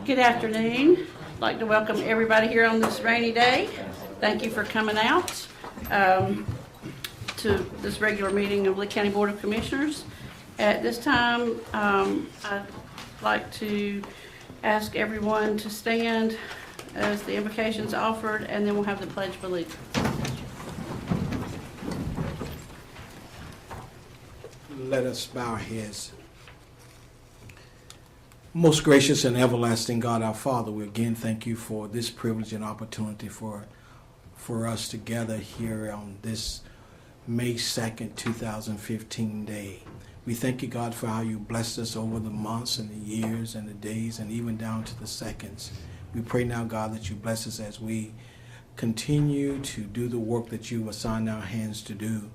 Good afternoon. I'd like to welcome everybody here on this rainy day. Thank you for coming out to this regular meeting of Lee County Board of Commissioners. At this time, I'd like to ask everyone to stand as the invocation's offered, and then we'll have the Pledge of Allegiance. Let us bow our heads. Most gracious and everlasting God, our Father, we again thank you for this privilege and opportunity for us to gather here on this May 2nd, 2015 day. We thank you, God, for how you blessed us over the months and the years and the days and even down to the seconds. We pray now, God, that you bless us as we continue to do the work that you've assigned our hands to do.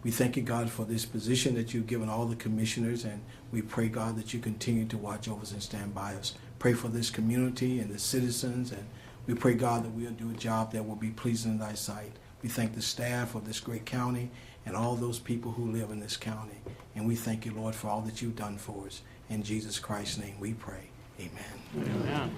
We thank you, God, for this position that you've given all the commissioners, and we pray, God, that you continue to watch over us and stand by us. Pray for this community and the citizens, and we pray, God, that we'll do a job that will be pleasing in thy sight. We thank the staff of this great county and all those people who live in this county. And we thank you, Lord, for all that you've done for us. In Jesus Christ's name we pray. Amen. Amen.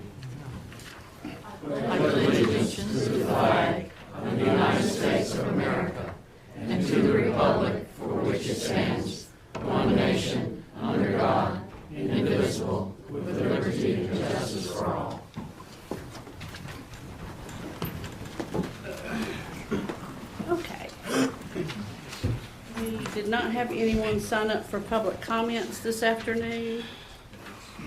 I pledge allegiance to the flag of the United States of America and to the republic for which it stands, one nation, under God, indivisible, with liberty and justice for all. Okay. We did not have anyone sign up for public comments this afternoon,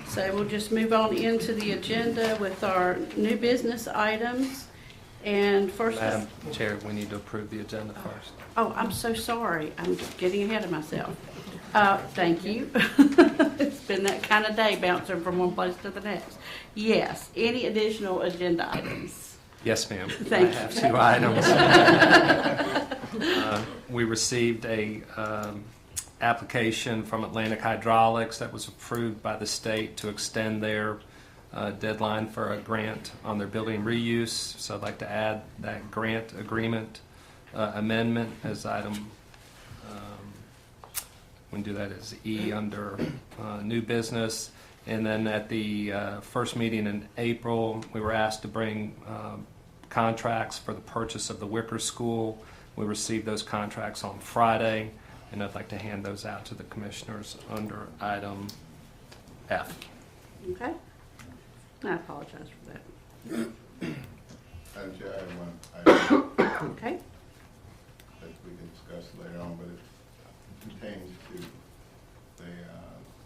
so we'll just move on into the agenda with our new business items. And first, Madam Chair, we need to approve the agenda first. oh, I'm so sorry. I'm getting ahead of myself. Thank you. It's been that kind of day, bouncing from one place to the next. Yes, any additional agenda items? Yes, ma'am. Thank you. I have two items. We received a application from Atlantic Hydraulics that was approved by the state to extend their deadline for a grant on their building reuse. So I'd like to add that grant agreement amendment as item. We can do that as E under new business. And then at the first meeting in April, we were asked to bring contracts for the purchase of the Wicker School. We received those contracts on Friday, and I'd like to hand those out to the commissioners under item F. Okay. I apologize for that. Madam Chair, I have one item Okay. that we can discuss later on, but it pertains to the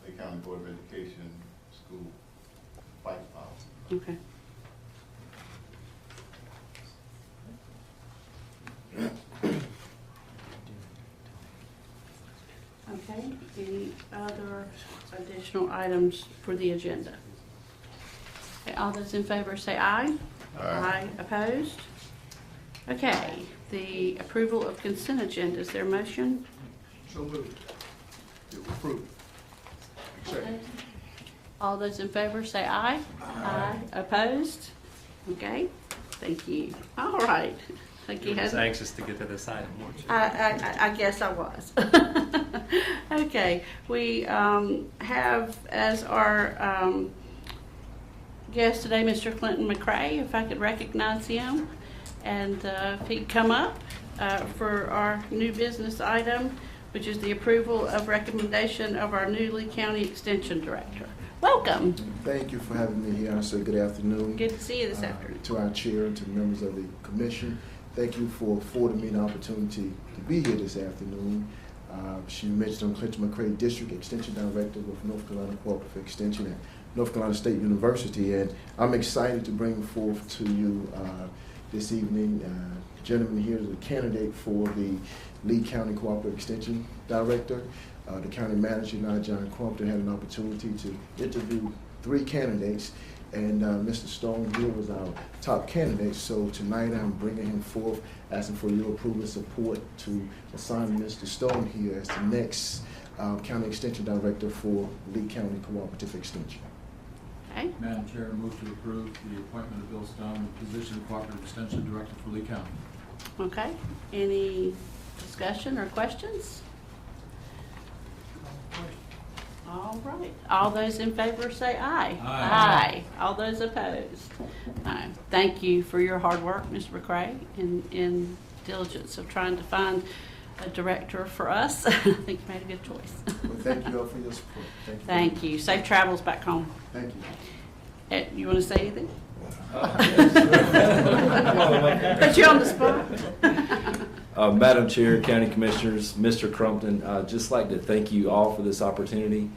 Lake County Board of Education school fight policy. Okay. Okay, any other additional items for the agenda? Okay, all those in favor say aye. Aye. Opposed? Okay, the approval of consent agenda, is there a motion? So moved. Approved. Second. All those in favor say aye. Aye. Opposed? Okay, thank you. All right. Thank you. I was anxious to get to this item, weren't you? I guess I was. Okay, we have as our guest today Mr. Clinton McCray, if I could recognize him, and if he'd come up for our new business item, which is the approval of recommendation of our new Lee County Extension Director. Welcome. Thank you for having me here. I say good afternoon. Good to see you this afternoon. To our chair and to the members of the commission. Thank you for affording me the opportunity to be here this afternoon. She mentioned I'm Clinton McCray, District Extension Director with North Carolina Cooperative Extension at North Carolina State University, and I'm excited to bring forth to you this evening. Gentleman here is a candidate for the Lee County Cooperative Extension Director. The county manager, John Crumpton, had an opportunity to interview 3 candidates, and Mr. Stone here was our top candidate. So tonight I'm bringing him forth, asking for your approval and support to assign Mr. Stone here as the next County Extension Director for Lee County Cooperative Extension. Okay. Madam Chair, I move to approve the appointment of Bill Stone, position of Cooperative Extension Director for Lee County. Okay. Any discussion or questions? All All right. All those in favor say aye. Aye. All those opposed? Aye. Thank you for your hard work, Mr. McCray, in diligence of trying to find a director for us. I think you made a good choice. Well, thank you all for your support. Thank you. Thank you. Safe travels back home. Thank you. You want to say anything? Put you on the spot. Madam Chair, County Commissioners, Mr. Crumpton, I'd just like to thank you all for this opportunity.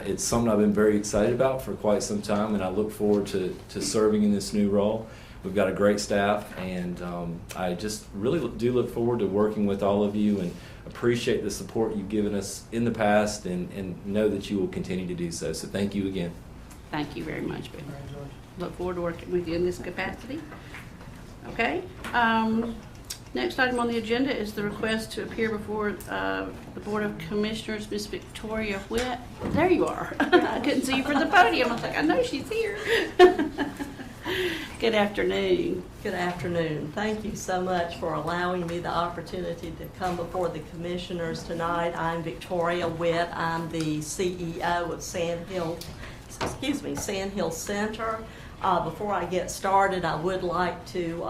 It's something I've been very excited about for quite some time, and I look forward to serving in this new role. We've got a great staff, and I just really do look forward to working with all of you and appreciate the support you've given us in the past and know that you will continue to do so. So thank you again. Thank you very much, Bill. Look forward to working with you in this capacity. Okay. Next item on the agenda is the request to appear before the Board of Commissioners, Ms. Victoria Witt. There you are. I couldn't see you from the podium. I was like, I know she's here. Good afternoon. Good afternoon. Thank you so much for allowing me the opportunity to come before the commissioners tonight. I'm Victoria Witt. I'm the CEO of Sandhill Center. Before I get started, I would like to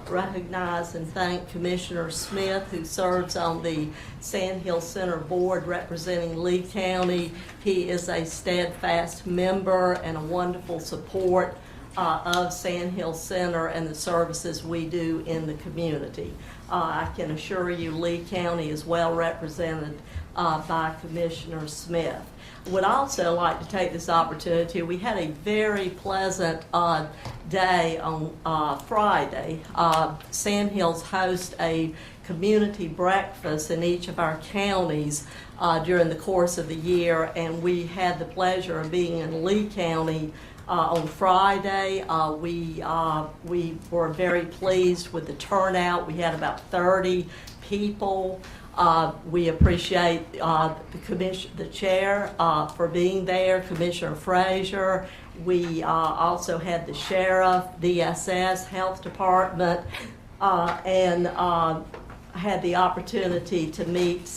recognize and thank Commissioner Smith, who serves on the Sandhill Center Board representing Lee County. He is a steadfast member and a wonderful support of Sandhill Center and the services we do in the community. I can assure you Lee County is well represented by Commissioner Smith. Would also like to take this opportunity. We had a very pleasant day on Friday. Sandhills host a community breakfast in each of our counties during the course of the year, and we had the pleasure of being in Lee County on Friday. We were very pleased with the turnout. We had about 30 people. We appreciate the chair for being there, Commissioner Frazier. We also had the sheriff, DSS, health department, and had the opportunity to meet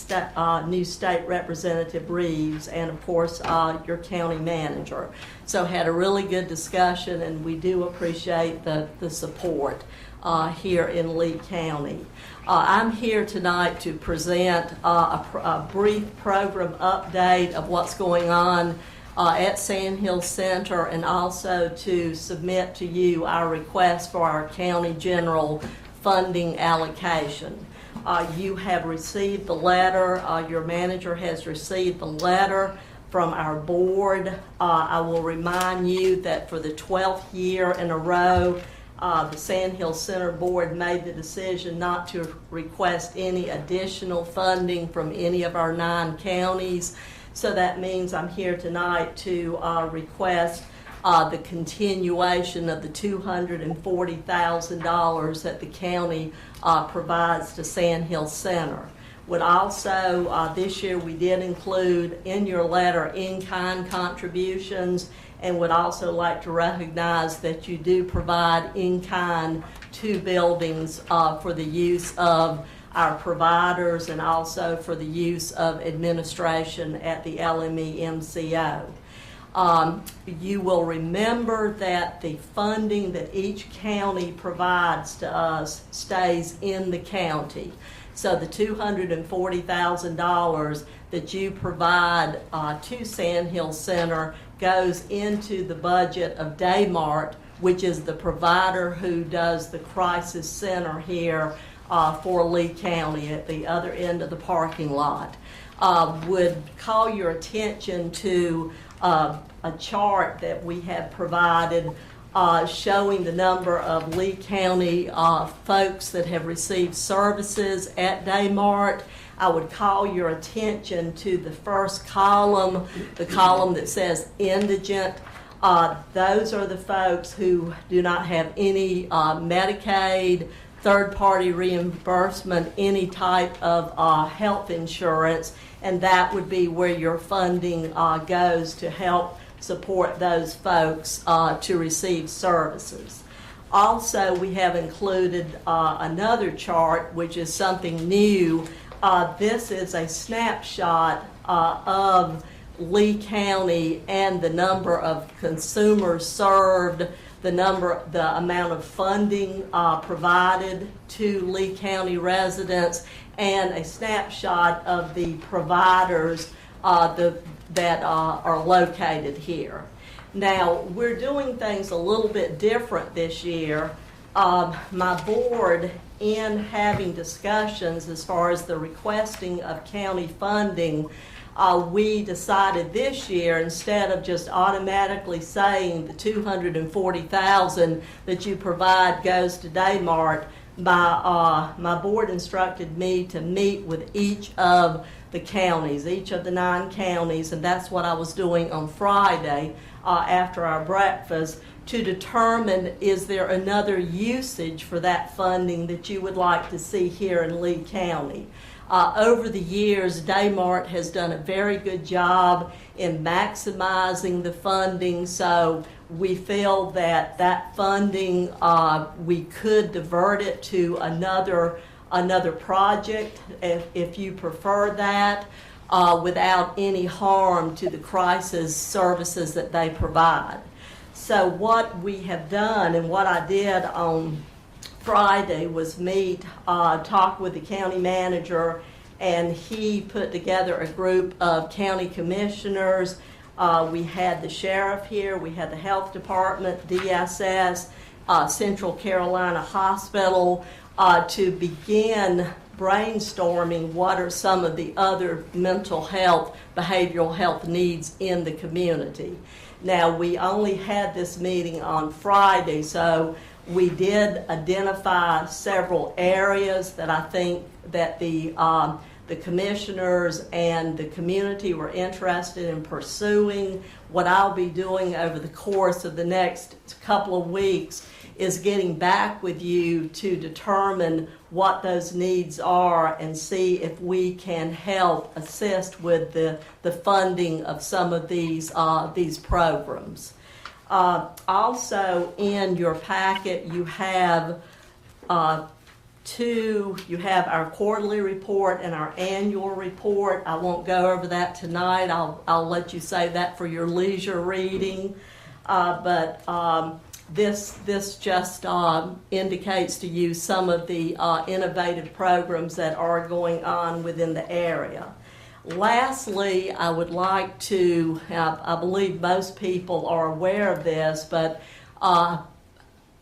new state representative Reeves and of course your county manager. So had a really good discussion, and we do appreciate the support here in Lee County. I'm here tonight to present a brief program update of what's going on at Sandhill Center, and also to submit to you our request for our county general funding allocation. You have received the letter, your manager has received the letter from our board. I will remind you that for the 12th year in a row, the Sandhill Center Board made the decision not to request any additional funding from any of our 9 counties. So that means I'm here tonight to request the continuation of the $240,000 that the county provides to Sandhill Center. Would also, this year we did include in your letter in-kind contributions, and would also like to recognize that you do provide in-kind to buildings for the use of our providers and also for the use of administration at the LME MCO. You will remember that the funding that each county provides to us stays in the county. So the $240,000 that you provide to Sandhill Center goes into the budget of Daymart, which is the provider who does the crisis center here for Lee County at the other end of the parking lot. Would call your attention to a chart that we have provided showing the number of Lee County folks that have received services at Daymart. I would call your attention to the first column, the column that says indigent. Those are the folks who do not have any Medicaid, third-party reimbursement, any type of health insurance, and that would be where your funding goes to help support those folks to receive services. Also, we have included another chart, which is something new. This is a snapshot of Lee County and the number of consumers served, the amount of funding provided to Lee County residents, and a snapshot of the providers that are located here. Now, we're doing things a little bit different this year. My board, in having discussions as far as the requesting of county funding, we decided this year, instead of just automatically saying the $240,000 that you provide goes to Daymart, my board instructed me to meet with each of the counties, each of the 9 counties, and that's what I was doing on Friday after our breakfast, to determine, is there another usage for that funding that you would like to see here in Lee County. Over the years, Daymart has done a very good job in maximizing the funding, so we feel that that funding, we could divert it to another project if you prefer that, without any harm to the crisis services that they provide. So what we have done, and what I did on Friday, was talk with the county manager, and he put together a group of county commissioners. We had the sheriff here, we had the health department, DSS, Central Carolina Hospital, to begin brainstorming what are some of the other mental health, behavioral health needs in the community. Now, we only had this meeting on Friday, so we did identify several areas that I think that the commissioners and the community were interested in pursuing. What I'll be doing over the course of the next couple of weeks is getting back with you to determine what those needs are and see if we can help assist with the funding of some of these programs. Also, in your packet, you have our quarterly report and our annual report. I won't go over that tonight. I'll let you save that for your leisure reading. This just indicates to you some of the innovative programs that are going on within the area. Lastly, I would like to, I believe most people are aware of this, but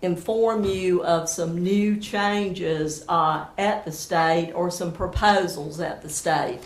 inform you of some new changes at the state, or some proposals at the state.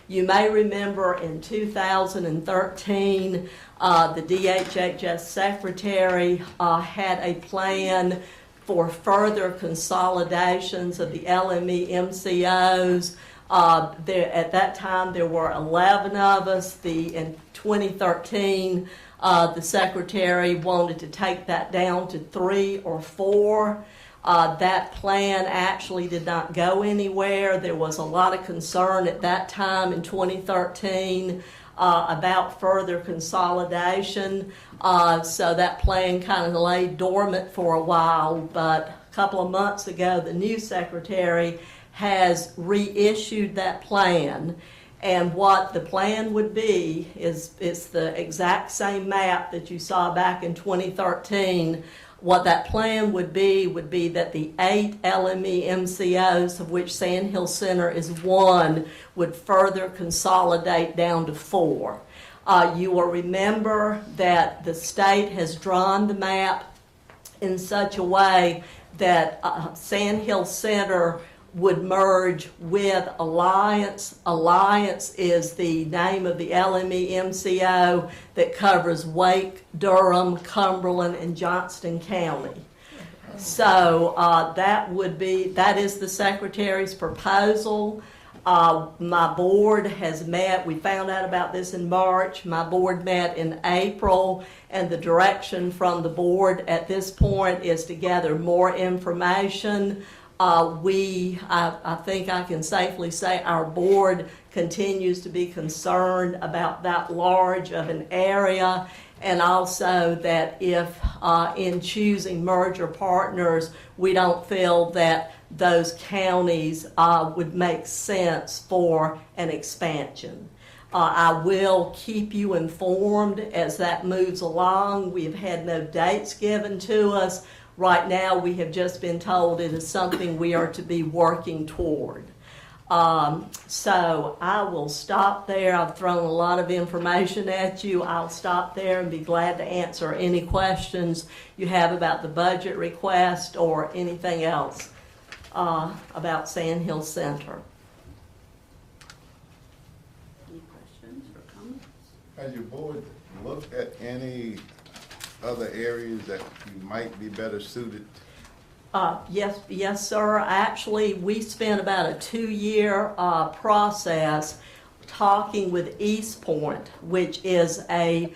You may remember in 2013, the DHHS secretary had a plan for further consolidations of the LME MCOs. At that time, there were 11 of us. In 2013, the secretary wanted to take that down to 3 or 4. That plan actually did not go anywhere. There was a lot of concern at that time in 2013 about further consolidation. So that plan kind of lay dormant for a while, but a couple of months ago, the new secretary has reissued that plan. And what the plan would be is the exact same map that you saw back in 2013. What that plan would be that the 8 LME MCOs, of which Sand Hill Center is one, would further consolidate down to 4. You will remember that the state has drawn the map in such a way that Sand Hill Center would merge with Alliance. Alliance is the name of the LME MCO that covers Wake, Durham, Cumberland, and Johnston County. So that is the secretary's proposal. My board has met. We found out about this in March. My board met in April, and the direction from the board at this point is to gather more information. I think I can safely say our board continues to be concerned about that large of an area, and also that if in choosing merger partners, we don't feel that those counties would make sense for an expansion. I will keep you informed as that moves along. We have had no dates given to us. Right now, we have just been told it is something we are to be working toward. So I will stop there. I've thrown a lot of information at you. I'll stop there and be glad to answer any questions you have about the budget request or anything else about Sand Hill Center. Any questions or comments? Has your board looked at any other areas that you might be better suited? Yes, sir. Actually, we spent about a 2-year process talking with East Point, which is LME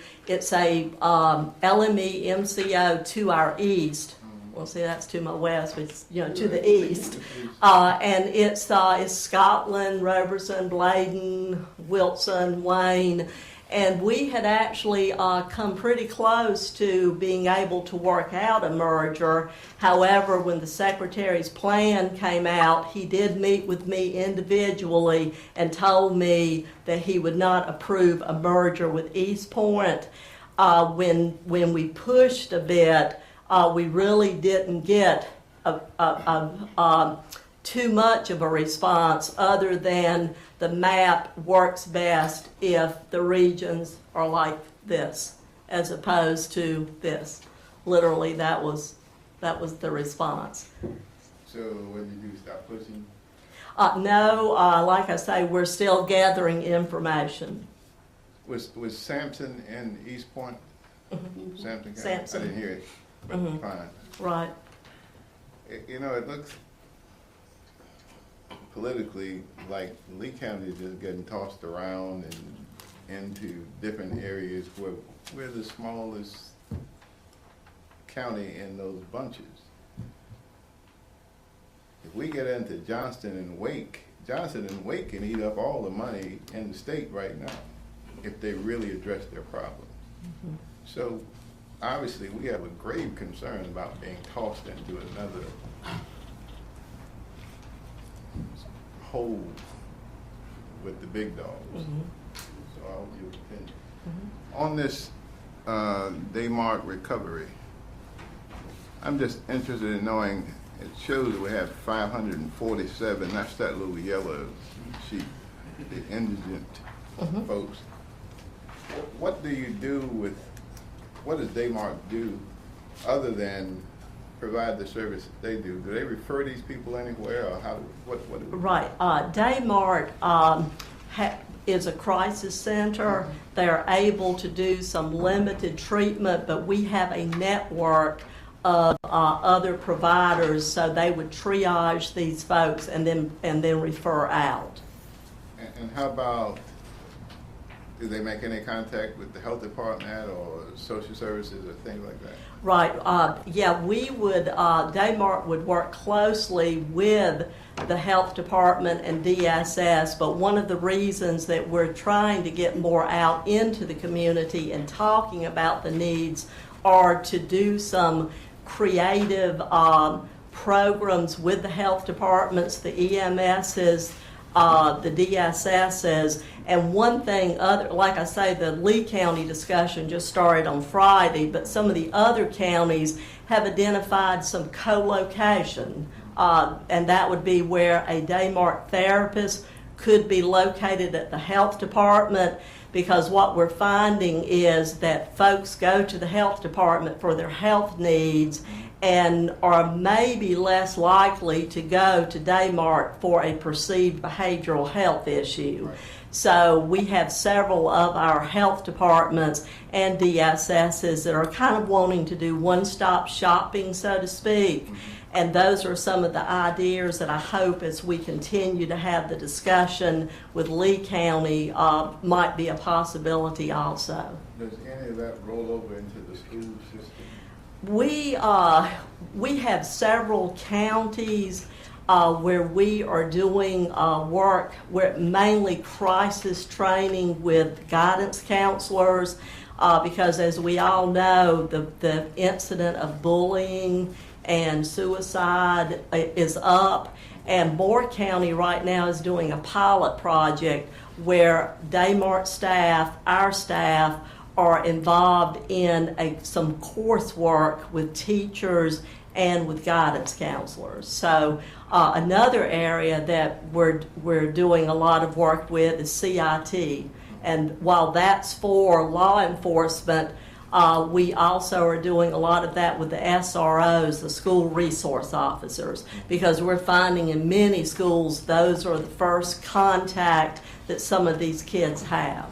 MCO to our east. Well, see, that's to my west, but it's, to the east. And it's Scotland, Robertson, Bladen, Wilson, Wayne. And we had actually come pretty close to being able to work out a merger. However, when the Secretary's plan came out, he did meet with me individually and told me that he would not approve a merger with East Point. When we pushed a bit, we really didn't get too much of a response other than the map works best if the regions are like this as opposed to this. Literally, that was the response. So what did you do, stop pushing? No, like I say, we're still gathering information. Was Sampson in East Point? Sampson County? Sampson. I didn't hear it, but fine. Right. It looks politically like Lee County is just getting tossed around and into different areas where we're the smallest county in those bunches. If we get into Johnston and Wake can eat up all the money in the state right now if they really address their problems. Mm-hmm. So obviously we have a grave concern about being tossed into another hole with the big dogs. Mm-hmm. So I'll give an opinion. Mm-hmm. On this Daymart recovery, I'm just interested in knowing, it shows that we have 547, that's that little yellow sheet, the indigent folks. What do you do with, what does Daymart do other than provide the service that they do? Do they refer these people anywhere, or what do we do? Right. Daymart is a crisis center. They're able to do some limited treatment, but we have a network of other providers, so they would triage these folks and then refer out. And how about, do they make any contact with the health department or social services or things like that? Right. Yeah, we would, Daymart would work closely with the health department and DSS, but one of the reasons that we're trying to get more out into the community and talking about the needs are to do some creative programs with the health departments, the EMSs, the DSSs, and one thing like I say, the Lee County discussion just started on Friday, but some of the other counties have identified some co-location, and that would be where a Daymart therapist could be located at the health department, because what we're finding is that folks go to the health department for their health needs and are maybe less likely to go to Daymart for a perceived behavioral health issue. Right. So we have several of our health departments and DSSs that are kind of wanting to do one-stop shopping, so to speak. Mm-hmm. And those are some of the ideas that I hope, as we continue to have the discussion with Lee County, might be a possibility also. Does any of that roll over into the school system? We have several counties where we are doing work, where mainly crisis training with guidance counselors, because as we all know, the incident of bullying and suicide is up, And Moore County right now is doing a pilot project where Daymart staff, our staff, are involved in some coursework with teachers and with guidance counselors. So another area that we're doing a lot of work with is CIT. And while that's for law enforcement, we also are doing a lot of that with the SROs, the school resource officers, because we're finding in many schools those are the first contact that some of these kids have.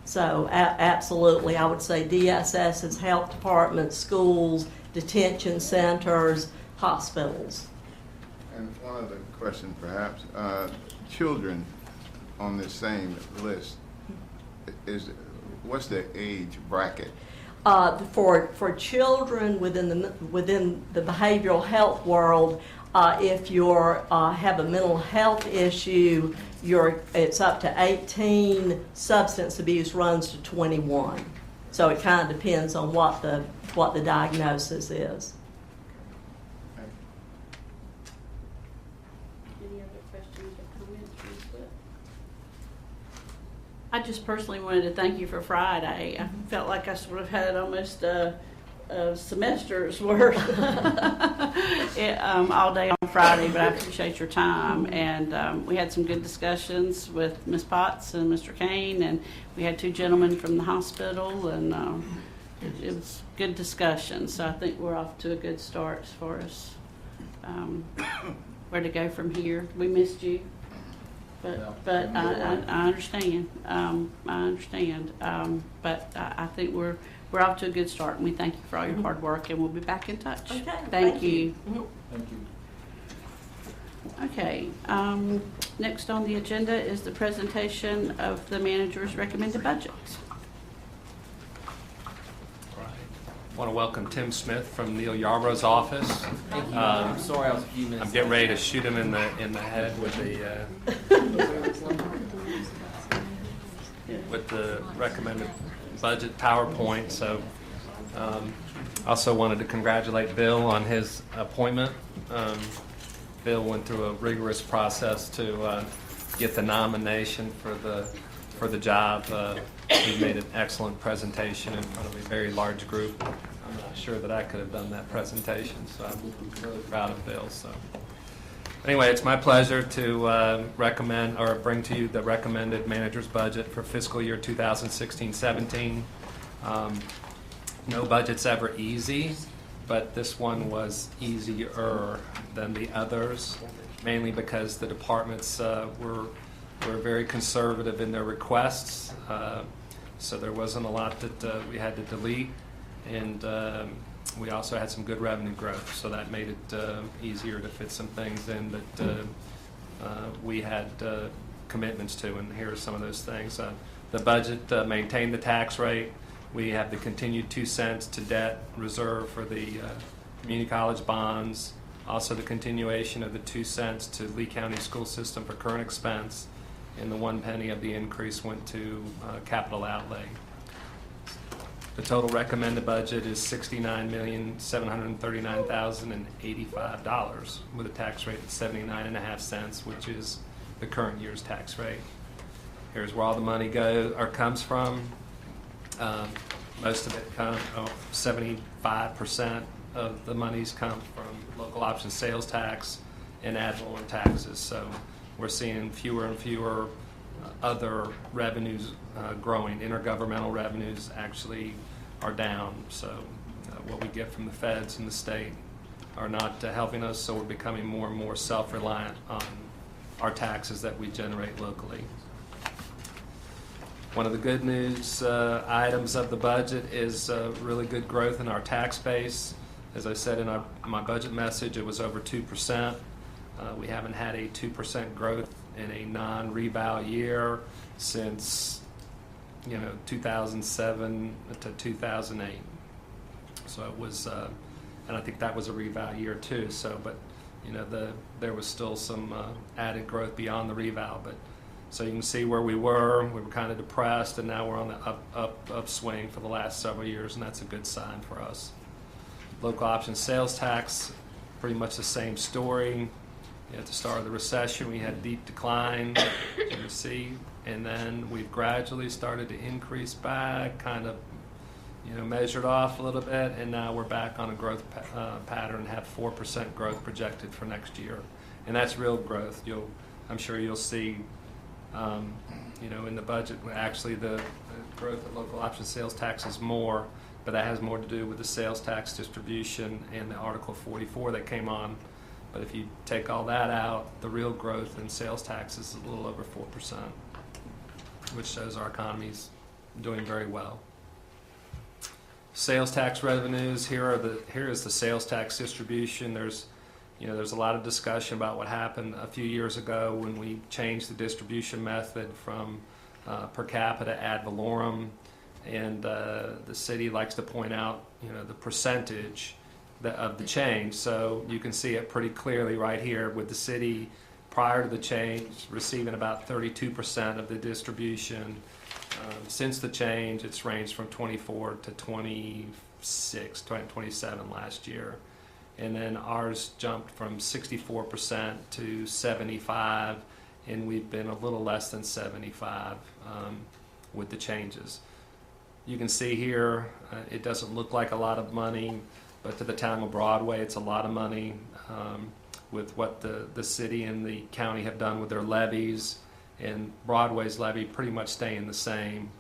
So absolutely, I would say DSS's health department, schools, detention centers, hospitals. And one other question perhaps, children on this same list, what's their age bracket? For children within the behavioral health world, if you have a mental health issue, it's up to 18. Substance abuse runs to 21. So it kind of depends on what the diagnosis is. Any other questions or comments from the slip? I just personally wanted to thank you for Friday. I felt like I sort of had almost a semester's worth all day on Friday, but I appreciate your time. And we had some good discussions with Ms. Potts and Mr. Kane, and we had 2 gentlemen from the hospital, and it was good discussion. So I think we're off to a good start as far as where to go from here. We missed you. But I understand. I understand. But I think we're off to a good start, and we thank you for all your hard work, and we'll be back in touch. Okay, Thank you. Mhm. Thank you. Okay. Next on the agenda is the presentation of the manager's recommended budget. I want to welcome Tim Smith from Neil Yarborough's office. I'm sorry I was a few minutes. I'm getting ready to shoot him in the head with the recommended budget PowerPoint. So also wanted to congratulate Bill on his appointment. Bill went through a rigorous process to get the nomination for the job. He made an excellent presentation in front of a very large group. I'm not sure that I could have done that presentation, so I'm really proud of Bill. So anyway, it's my pleasure to recommend or bring to you the recommended manager's budget for fiscal year 2016-17. No budget's ever easy, but this one was easier than the others, mainly because the departments were very conservative in their requests, so there wasn't a lot that we had to delete, and we also had some good revenue growth, so that made it easier to fit some things in that we had commitments to, and here are some of those things. The budget maintained the tax rate. We have the continued 2 cents to debt reserve for the community college bonds, also the continuation of the 2 cents to Lee County School System for current expense, and the 1 penny of the increase went to capital outlay. The total recommended budget is $69,739,085 with a tax rate of 79.5 cents, which is the current year's tax rate. Here's where all the money comes from. Most of it 75% of the monies come from local option sales tax and ad valorem taxes. So we're seeing fewer and fewer other revenues growing. Intergovernmental revenues actually are down. So what we get from the feds and the state are not helping us, so we're becoming more and more self-reliant on our taxes that we generate locally. One of the good news items of the budget is really good growth in our tax base. As I said in my budget message, it was over 2%. We haven't had a 2% growth in a non-reval year since 2007 to 2008. So it was, and I think that was a reval year too. So, but there was still some added growth beyond the reval. But so you can see where we were kind of depressed, and now we're on the upswing for the last several years, and that's a good sign for us. Local option sales tax, pretty much the same story. At the start of the recession, we had deep decline, as you can see, and then we've gradually started to increase back, kind of, measured off a little bit, and now we're back on a growth pattern, have 4% growth projected for next year. And that's real growth. I'm sure you'll see, in the budget, actually the growth of local option sales tax is more, but that has more to do with the sales tax distribution and the Article 44 that came on. But if you take all that out, the real growth in sales tax is a little over 4%, which shows our economy's doing very well. Sales tax revenues, here is the sales tax distribution. There's a lot of discussion about what happened a few years ago when we changed the distribution method from per capita ad valorem, and the city likes to point out, the percentage of the change. So you can see it pretty clearly right here with the city prior to the change receiving about 32% of the distribution. Since the change, it's ranged from 24 to 26, 27 last year. And then ours jumped from 64% to 75%, and we've been a little less than 75% with the changes. You can see here, it doesn't look like a lot of money, but to the town of Broadway, it's a lot of money with what the city and the county have done with their levies, and Broadway's levy pretty much staying the same.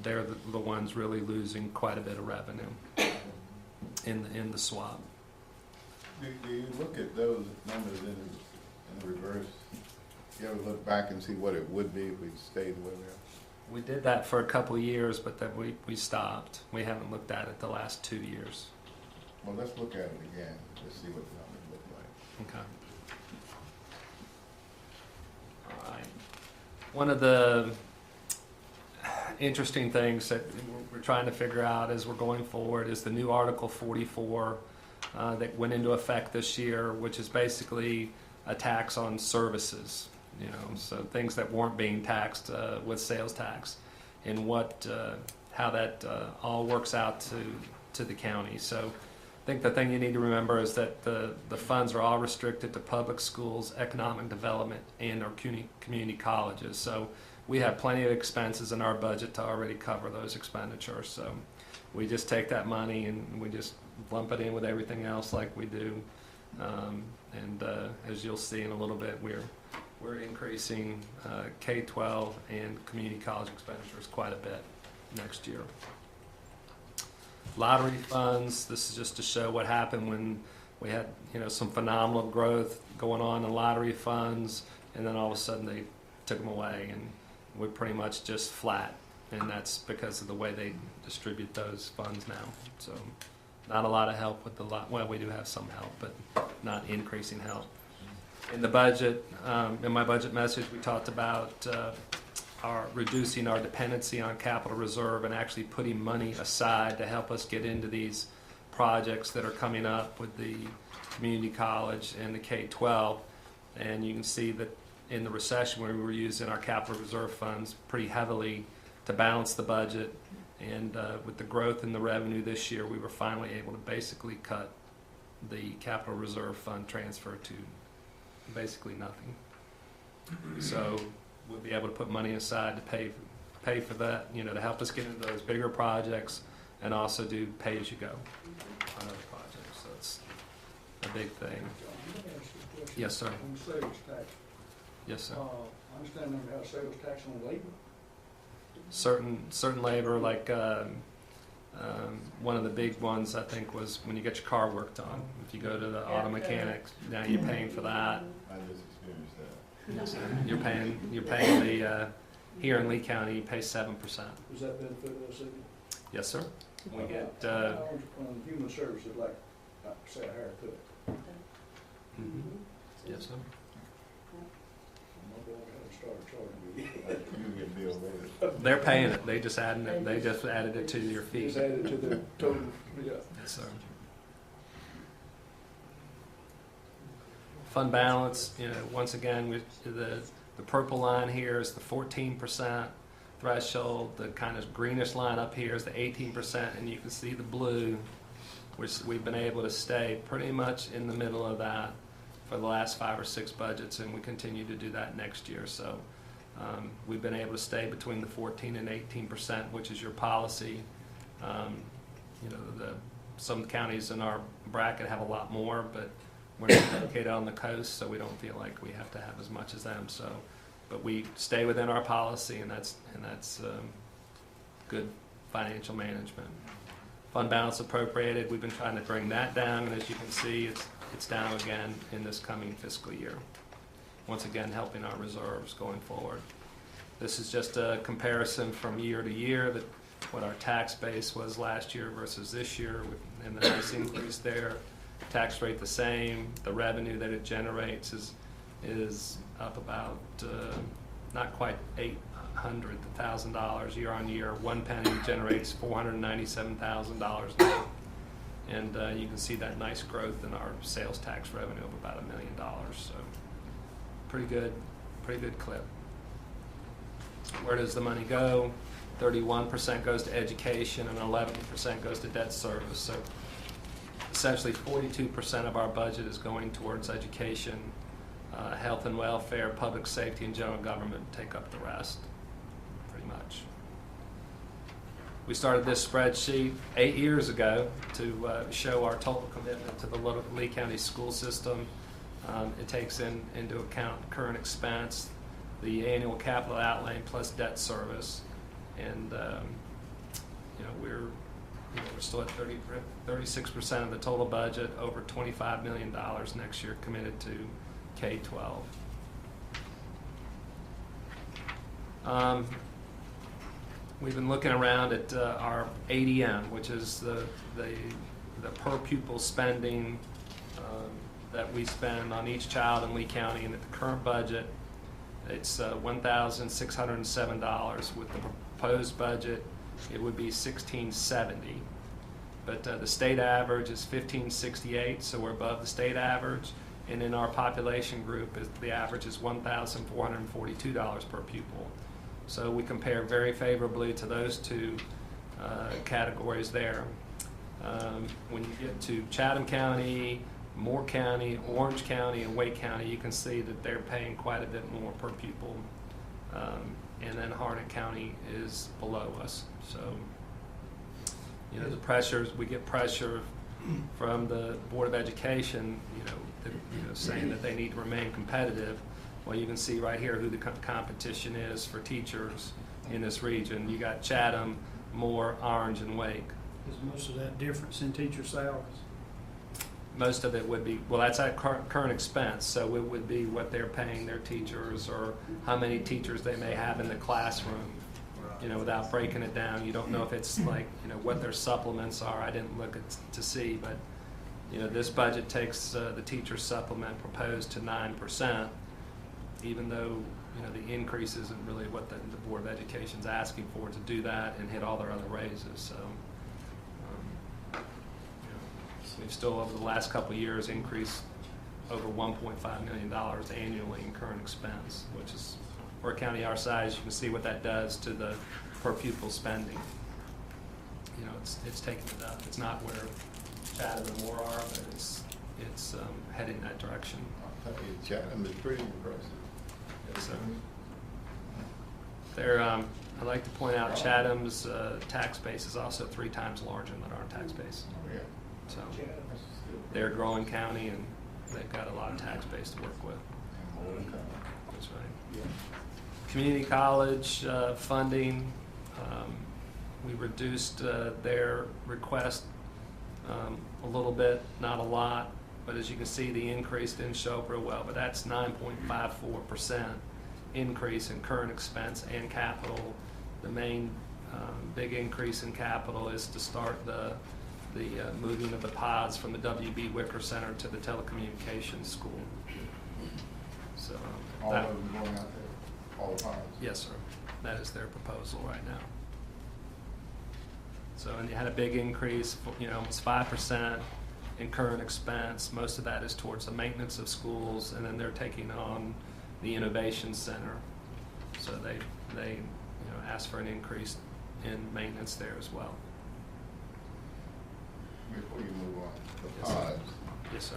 They're the ones really losing quite a bit of revenue in the swap. Do you look at those numbers in reverse? You ever look back and see what it would be if we stayed where we are? We did that for a couple of years, but then we stopped. We haven't looked at it the last 2 years. Well, let's look at it again to see what the numbers look like. Okay. All right. One of the interesting things that we're trying to figure out as we're going forward is the new Article 44 that went into effect this year, which is basically a tax on services, so things that weren't being taxed with sales tax, and how that all works out to the county. So I think the thing you need to remember is that the funds are all restricted to public schools, economic development, and our community colleges. So we have plenty of expenses in our budget to already cover those expenditures. So we just take that money and we just lump it in with everything else like we do. As you'll see in a little bit, we're increasing K-12 and community college expenditures quite a bit next year. Lottery funds, this is just to show what happened when we had some phenomenal growth going on in lottery funds, and then all of a sudden they took them away, and we're pretty much just flat, and that's because of the way they distribute those funds now. So not a lot of help with well, we do have some help, but not increasing help. In the budget, in my budget message, we talked about reducing our dependency on capital reserve and actually putting money aside to help us get into these projects that are coming up with the community college and the K-12. And you can see that in the recession, we were using our capital reserve funds pretty heavily to balance the budget. And with the growth in the revenue this year, we were finally able to basically cut the capital reserve fund transfer to basically nothing. So we'll be able to put money aside to pay for that, to help us get into those bigger projects, and also do pay-as-you-go on other projects. So it's a big thing. Yes, sir. On sales tax. Yes, sir. I understand they have sales tax on labor. Certain labor, like one of the big ones I think was when you get your car worked on. If you go to the auto mechanics, now you're paying for that. I just experienced that. You're paying the here in Lee County, you pay 7%. Does that benefit the city? Yes, sir. We get On human services, like say a haircut. yes, sir. My boy hadn't started charging me. You get billed later. They're paying it. They just added it. They just added it to your fee. Just added to the total, yeah. Yes, sir. Fund balance, once again, the purple line here is the 14% threshold. The kind of greenish line up here is the 18%, and you can see the blue, which we've been able to stay pretty much in the middle of that. for the last 5 or 6 budgets, and we continue to do that next year. So we've been able to stay between the 14 and 18%, which is your policy. You know, some counties in our bracket have a lot more, but we're not located on the coast, so we don't feel like we have to have as much as them. So, but we stay within our policy, and that's good financial management. Fund balance appropriated, we've been trying to bring that down, and as you can see, it's down again in this coming fiscal year. Once again, helping our reserves going forward. This is just a comparison from year to year, that what our tax base was last year versus this year, and the nice increase there. Tax rate the same. The revenue that it generates is up about not quite $800,000 year on year. 1 penny generates $497,000 now, and you can see that nice growth in our sales tax revenue of about $1 million. So pretty good clip. Where does the money go? 31% goes to education and 11% goes to debt service. So essentially 42% of our budget is going towards education. Health and welfare, public safety, and general government take up the rest, pretty much. We started this spreadsheet 8 years ago to show our total commitment to the Lee County school system. It takes into account current expense, the annual capital outlay plus debt service, and you know, we're still at 36% of the total budget, over $25 million next year committed to K-12. We've been looking around at our ADM, which is the per pupil spending that we spend on each child in Lee County, and at the current budget, it's $1,607. With the proposed budget, it would be $1,670. But the state average is $1,568, so we're above the state average. And in our population group, the average is $1,442 per pupil. So we compare very favorably to those two categories there. When you get to Chatham County, Moore County, Orange County, and Wake County, you can see that they're paying quite a bit more per pupil. And then Harnett County is below us. So, you know, the pressures, we get pressure from the Board of Education, saying that they need to remain competitive. Well, you can see right here who the competition is for teachers in this region. You got Chatham, Moore, Orange, and Wake. Is most of that difference in teacher salaries? Most of it would be, well, that's at current expense, so it would be what they're paying their teachers or how many teachers they may have in the classroom. You know, without breaking it down, you don't know if it's like, what their supplements are. I didn't look to see, but, this budget takes the teacher supplement proposed to 9%, even though, the increase isn't really what the Board of Education's asking for to do that and hit all their other raises. So, we've still, over the last couple of years, increased over $1.5 million annually in current expense, which is, for a county our size, you can see what that does to the per pupil spending. It's taking it up. It's not where Chatham and Moore are, but it's heading that direction. Chatham is pretty impressive. So, I'd like to point out Chatham's tax base is also 3 times larger than our tax base. Oh, yeah. So they're a growing county, and they've got a lot of tax base to work with. That's right. Yeah. Community college funding, we reduced their request a little bit, not a lot, but as you can see, the increase didn't show up real well, but that's 9.54% increase in current expense and capital. The main big increase in capital is to start the moving of the pods from the W.B. Wicker Center to the telecommunications school. So All of them going out there, all the pods? Yes, sir. That is their proposal right now. So, and you had a big increase, almost 5% in current expense. Most of that is towards the maintenance of schools, and then they're taking on the innovation center. So they asked for an increase in maintenance there as well. Before you move on, the Yes, sir. pods, Yes, sir.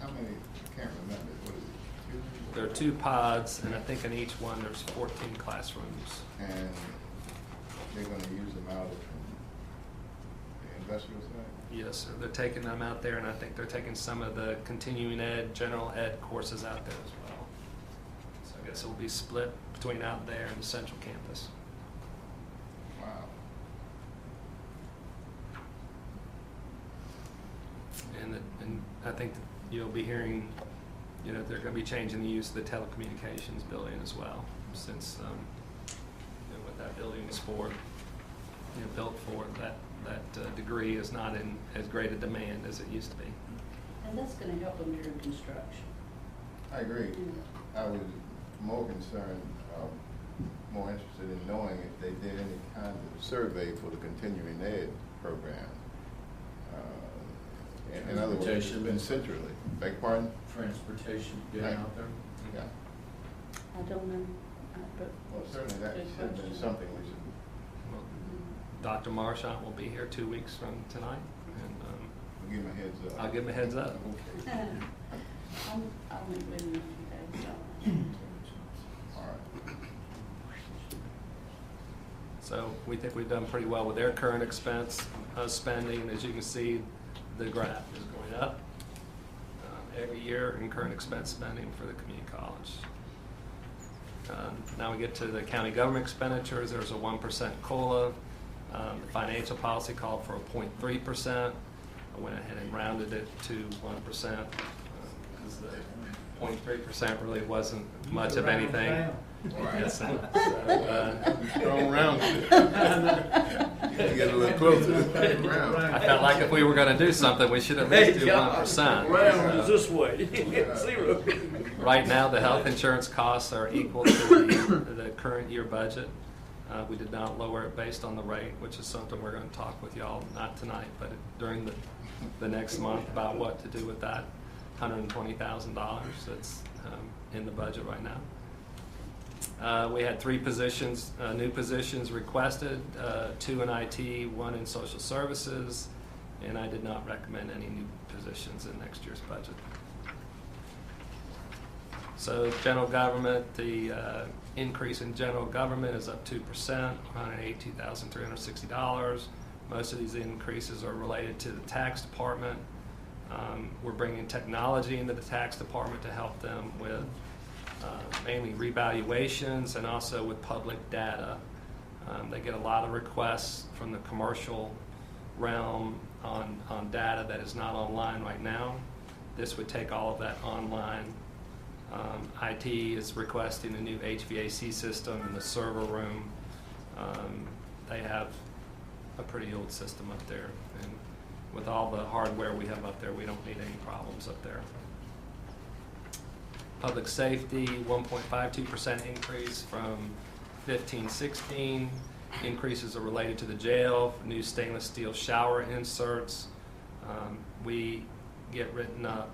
How many, I can't remember, what is it, 2? There are 2 pods, and I think in each one there's 14 classrooms. And they're gonna use them out from the industrial side? Yes, sir. They're taking them out there, and I think they're taking some of the continuing ed, general ed courses out there as well. So I guess it will be split between out there and the central campus. Wow. And I think that you'll be hearing, you know, they're going to be changing the use of the telecommunications building as well, since you know, what that building is for, you know, built for, that degree is not in as great a demand as it used to be. And that's gonna help them during construction. I agree. I was more concerned, more interested in knowing if they did any kind of survey for the continuing ed program. In other words, it's been centrally. Beg your pardon? Transportation getting out there? Yeah. I don't know, but. Well, certainly that Good should have been question. something we should. Well, Dr. Marchant will be here 2 weeks from tonight, and We'll give them a heads up. I'll give him a heads up. Okay. I'll meet with him in a few days, so. All right. So we think we've done pretty well with their current expense spending. As you can see, the graph is going up every year in current expense spending for the community college. Now we get to the county government expenditures. There's a 1% COLA. The financial policy called for a 0.3%. I went ahead and rounded it to 1% because the 0.3% really wasn't much of anything. Yes, so, Throw around it. You can get a little closer. Around. I felt like if we were going to do something, we should at least do 1%. Round is So, this way, 0. right now, the health insurance costs are equal to the current year budget. We did not lower it based on the rate, which is something we're going to talk with y'all, not tonight, but during the next month about what to do with that $120,000 that's in the budget right now. We had 3 positions, new positions requested, 2 in IT, 1 in social services, and I did not recommend any new positions in next year's budget. So general government, the increase in general government is up 2%, $182,360. Most of these increases are related to the tax department. We're bringing technology into the tax department to help them with mainly revaluations and also with public data. They get a lot of requests from the commercial realm on data that is not online right now. This would take all of that online. IT is requesting a new HVAC system in the server room. They have a pretty old system up there, and with all the hardware we have up there, we don't need any problems up there. Public safety, 1.52% increase from 15-16. Increases are related to the jail, new stainless steel shower inserts. We get written up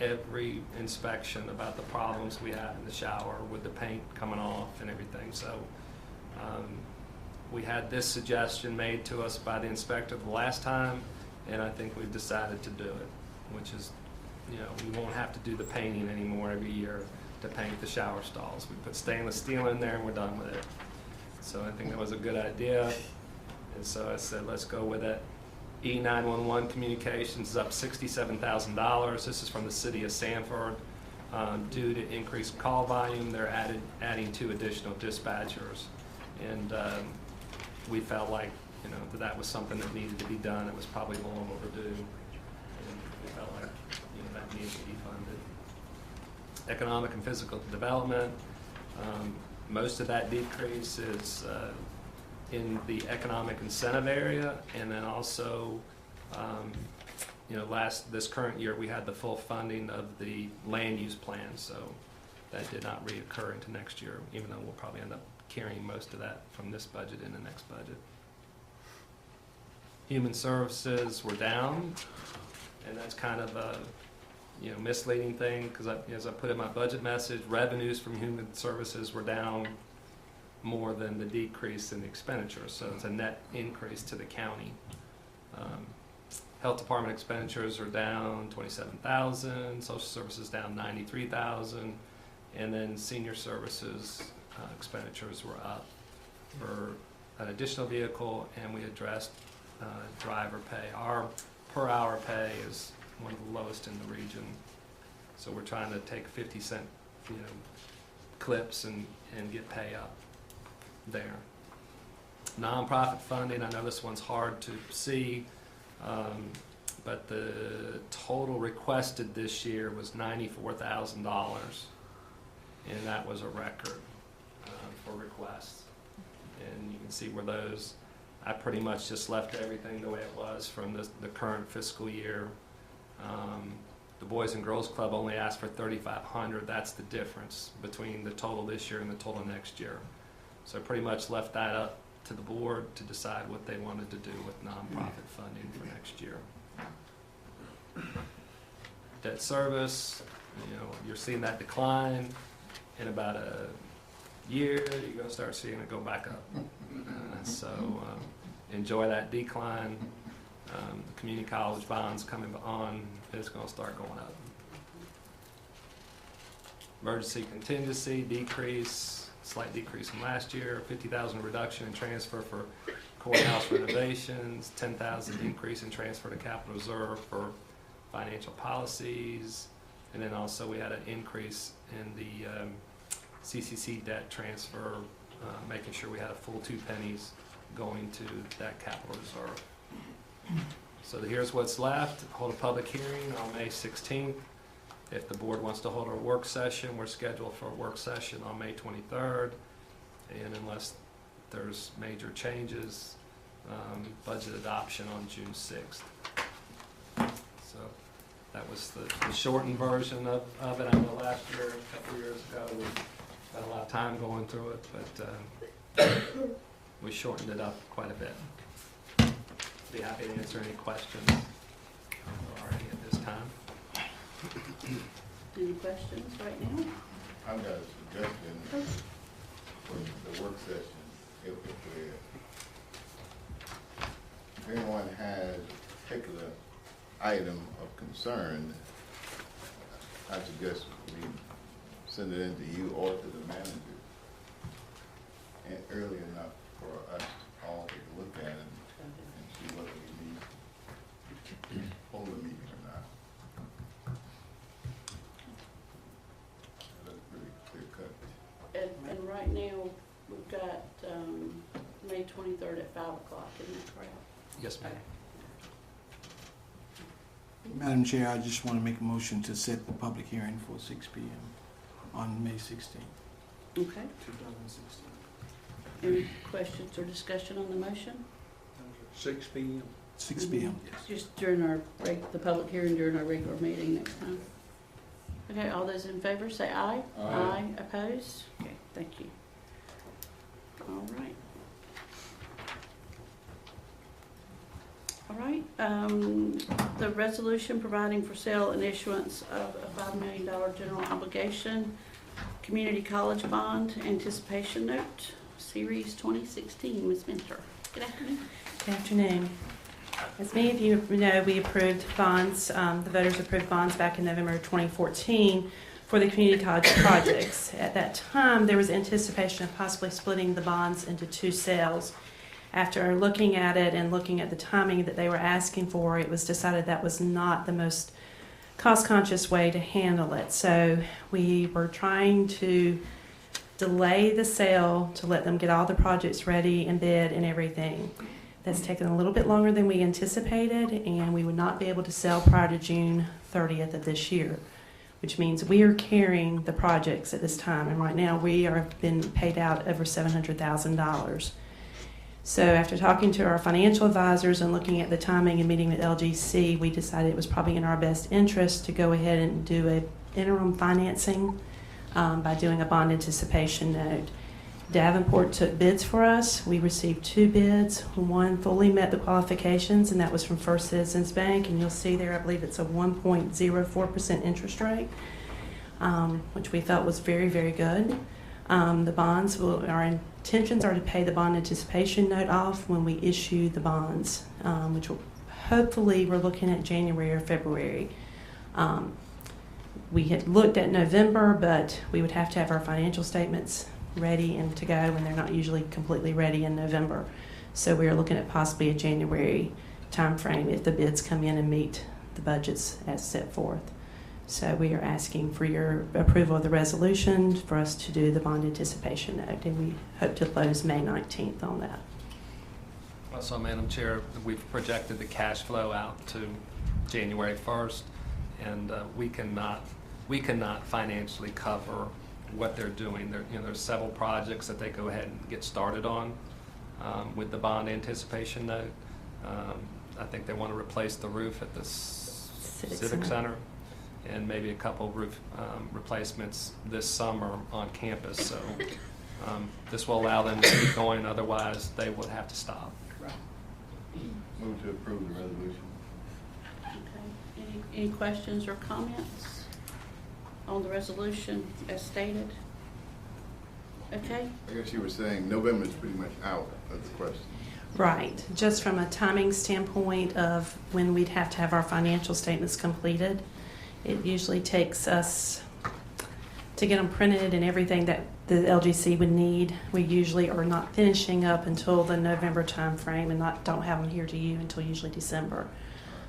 every inspection about the problems we have in the shower with the paint coming off and everything. So we had this suggestion made to us by the inspector the last time, and I think we've decided to do it, which is, you know, we won't have to do the painting anymore every year to paint the shower stalls. We put stainless steel in there and we're done with it. So I think that was a good idea, and so I said, let's go with it. E911 communications is up $67,000. This is from the city of Sanford. Due to increased call volume, they're adding 2 additional dispatchers, and we felt like, you know, that was something that needed to be done. It was probably long overdue, and we felt like, you know, that needed to be funded. Economic and physical development. Most of that decrease is in the economic incentive area, and then also, you know, this current year we had the full funding of the land use plan, so that did not reoccur into next year, even though we'll probably end up carrying most of that from this budget in the next budget. Human services were down, and that's kind of a, you know, misleading thing, because as I put in my budget message, revenues from human services were down more than the decrease in the expenditures, so it's a net increase to the county. Health department expenditures are down 27,000, social services down 93,000, and then senior services expenditures were up for an additional vehicle, and we addressed driver pay. Our per hour pay is one of the lowest in the region, so we're trying to take 50-cent, clips and get pay up there. Nonprofit funding, I know this one's hard to see, but the total requested this year was $94,000, and that was a record for requests. And you can see where those, I pretty much just left everything the way it was from the current fiscal year. The Boys and Girls Club only asked for $3,500. That's the difference between the total this year and the total next year. So I pretty much left that up to the board to decide what they wanted to do with nonprofit funding for next year. Debt service, you're seeing that decline. In about a year, you're going to start seeing it go back up. Enjoy that decline. The community college bonds coming on, it's going to start going up. Emergency contingency decrease, slight decrease from last year, 50,000 reduction in transfer for courthouse renovations, 10,000 increase in transfer to capital reserve for financial policies, and then also we had an increase in the CCC debt transfer, making sure we had a full 2 pennies going to that capital reserve. So here's what's left. Hold a public hearing on May 16th. If the board wants to hold a work session, we're scheduled for a work session on May 23rd. And unless there's major changes, budget adoption on June 6th. So that was the shortened version of it. I know last year, a couple years ago, we had a lot of time going through it, but we shortened it up quite a bit. Be happy to answer any questions already at this time. Any questions right now? I've got a suggestion for the work session. If anyone has a particular item of concern, I suggest we send it in to you or to the manager and early enough for us all to take a look at it and see whether we need to hold a meeting or not. That's pretty clear cut. And right now, we've got May 23rd at 5 o'clock, isn't that correct? Yes, ma'am. Madam Chair, I just want to make a motion to set the public hearing for 6 p.m. on May 16th, Okay. 2016. Any questions or discussion on the motion? 6 p.m. 6 p.m. Just during the public hearing during our regular meeting next time. Okay, all those in favor say aye. Aye. Opposed? Okay, thank you. All right. All right, the resolution providing for sale and issuance of a $5 million general obligation community college bond anticipation note, Series 2016. Ms. Minter, good afternoon. Good afternoon. As many of you know, we approved bonds, the voters approved bonds back in November 2014 for the community college projects. At that time, there was anticipation of possibly splitting the bonds into 2 sales. After looking at it and looking at the timing that they were asking for, it was decided that was not the most cost-conscious way to handle it. So we were trying to delay the sale to let them get all the projects ready and bid and everything. That's taken a little bit longer than we anticipated, and we would not be able to sell prior to June 30th of this year, which means we are carrying the projects at this time. And right now we have been paid out over $700,000. So after talking to our financial advisors and looking at the timing and meeting with LGC, we decided it was probably in our best interest to go ahead and do an interim financing by doing a bond anticipation note. Davenport took bids for us. We received 2 bids. One fully met the qualifications, and that was from First Citizens Bank. And you'll see there, I believe it's a 1.04% interest rate, which we felt was very, very good. The bonds our intentions are to pay the bond anticipation note off when we issue the bonds, which will hopefully we're looking at January or February. We had looked at November, but we would have to have our financial statements ready and to go, and they're not usually completely ready in November. So we are looking at possibly a January timeframe if the bids come in and meet the budgets as set forth. So we are asking for your approval of the resolution for us to do the bond anticipation note, and we hope to close May 19th on that. Also, Madam Chair, we've projected the cash flow out to January 1st, and we cannot financially cover what they're doing. There's several projects that they go ahead and get started on with the bond anticipation note. I think they want to replace the roof at the Civic Center and maybe a couple roof replacements this summer on campus. So this will allow them to keep going, otherwise they would have to stop. Move to approve the resolution. Okay. Any questions or comments on the resolution as stated? Okay. I guess you were saying November is pretty much out. That's the question. Right, just from a timing standpoint of when we'd have to have our financial statements completed. It usually takes us to get them printed and everything that the LGC would need. We usually are not finishing up until the November timeframe and don't have them here to you until usually December.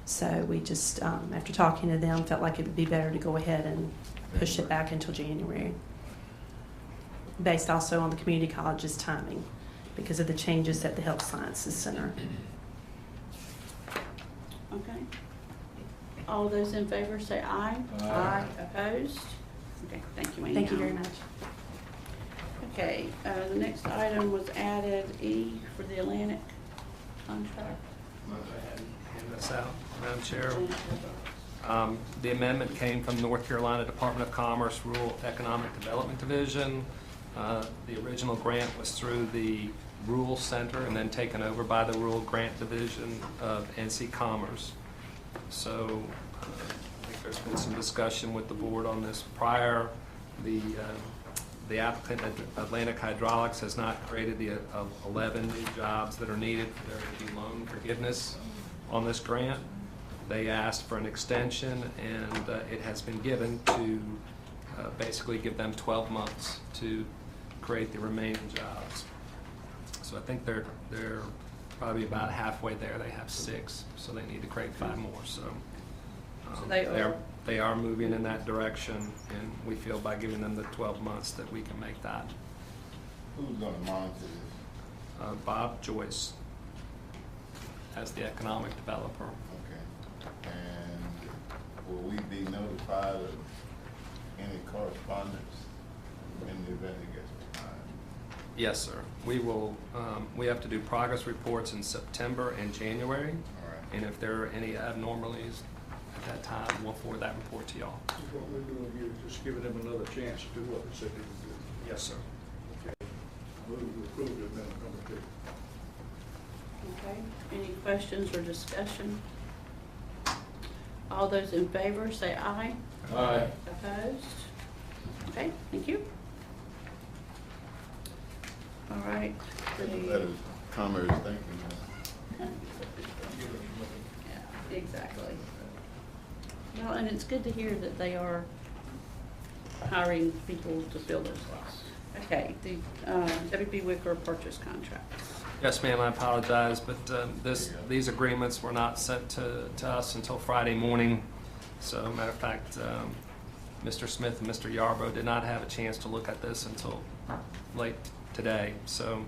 So we just, after talking to them, felt like it would be better to go ahead and push it back until January, based also on the community college's timing because of the changes at the Health Sciences Center. Okay. All those in favor say aye. Aye. Opposed? Okay, thank you, Amy. Thank you very much. Okay, the next item was added E for the Atlantic contract. Hand this out, Madam Chair. The amendment came from North Carolina Department of Commerce Rural Economic Development Division. The original grant was through the Rural Center and then taken over by the Rural Grant Division of NC Commerce. So I think there's been some discussion with the board on this prior. The applicant at Atlantic Hydraulics has not created the 11 new jobs that are needed for there to be loan forgiveness on this grant. They asked for an extension, and it has been given to basically give them 12 months to create the remaining jobs. So I think they're probably about halfway there. They have 6, so they need to create 5 more. So they are moving in that direction, and we feel by giving them the 12 months that we can make that. Who's going to monitor this? Bob Joyce as the economic developer. Okay. And will we be notified of any correspondence in the event it gets behind? Yes, sir. We will. We have to do progress reports in September and January, All right. and if there are any abnormalities at that time, we'll forward that report to y'all. What we're doing here is just giving them another chance to do what they said they would do. Yes, sir. Okay. Move to approve the amendment number 2. Okay, any questions or discussion? All those in favor say aye. Aye. Opposed? Okay, thank you. All right. That is Commerce thinking. Yeah, exactly. Well, and it's good to hear that they are hiring people to fill those spots. Okay, the WB Wicker purchase contract. Yes, ma'am. I apologize, but these agreements were not sent to us until Friday morning. So, matter of fact, Mr. Smith and Mr. Yarbrough did not have a chance to look at this until late today. So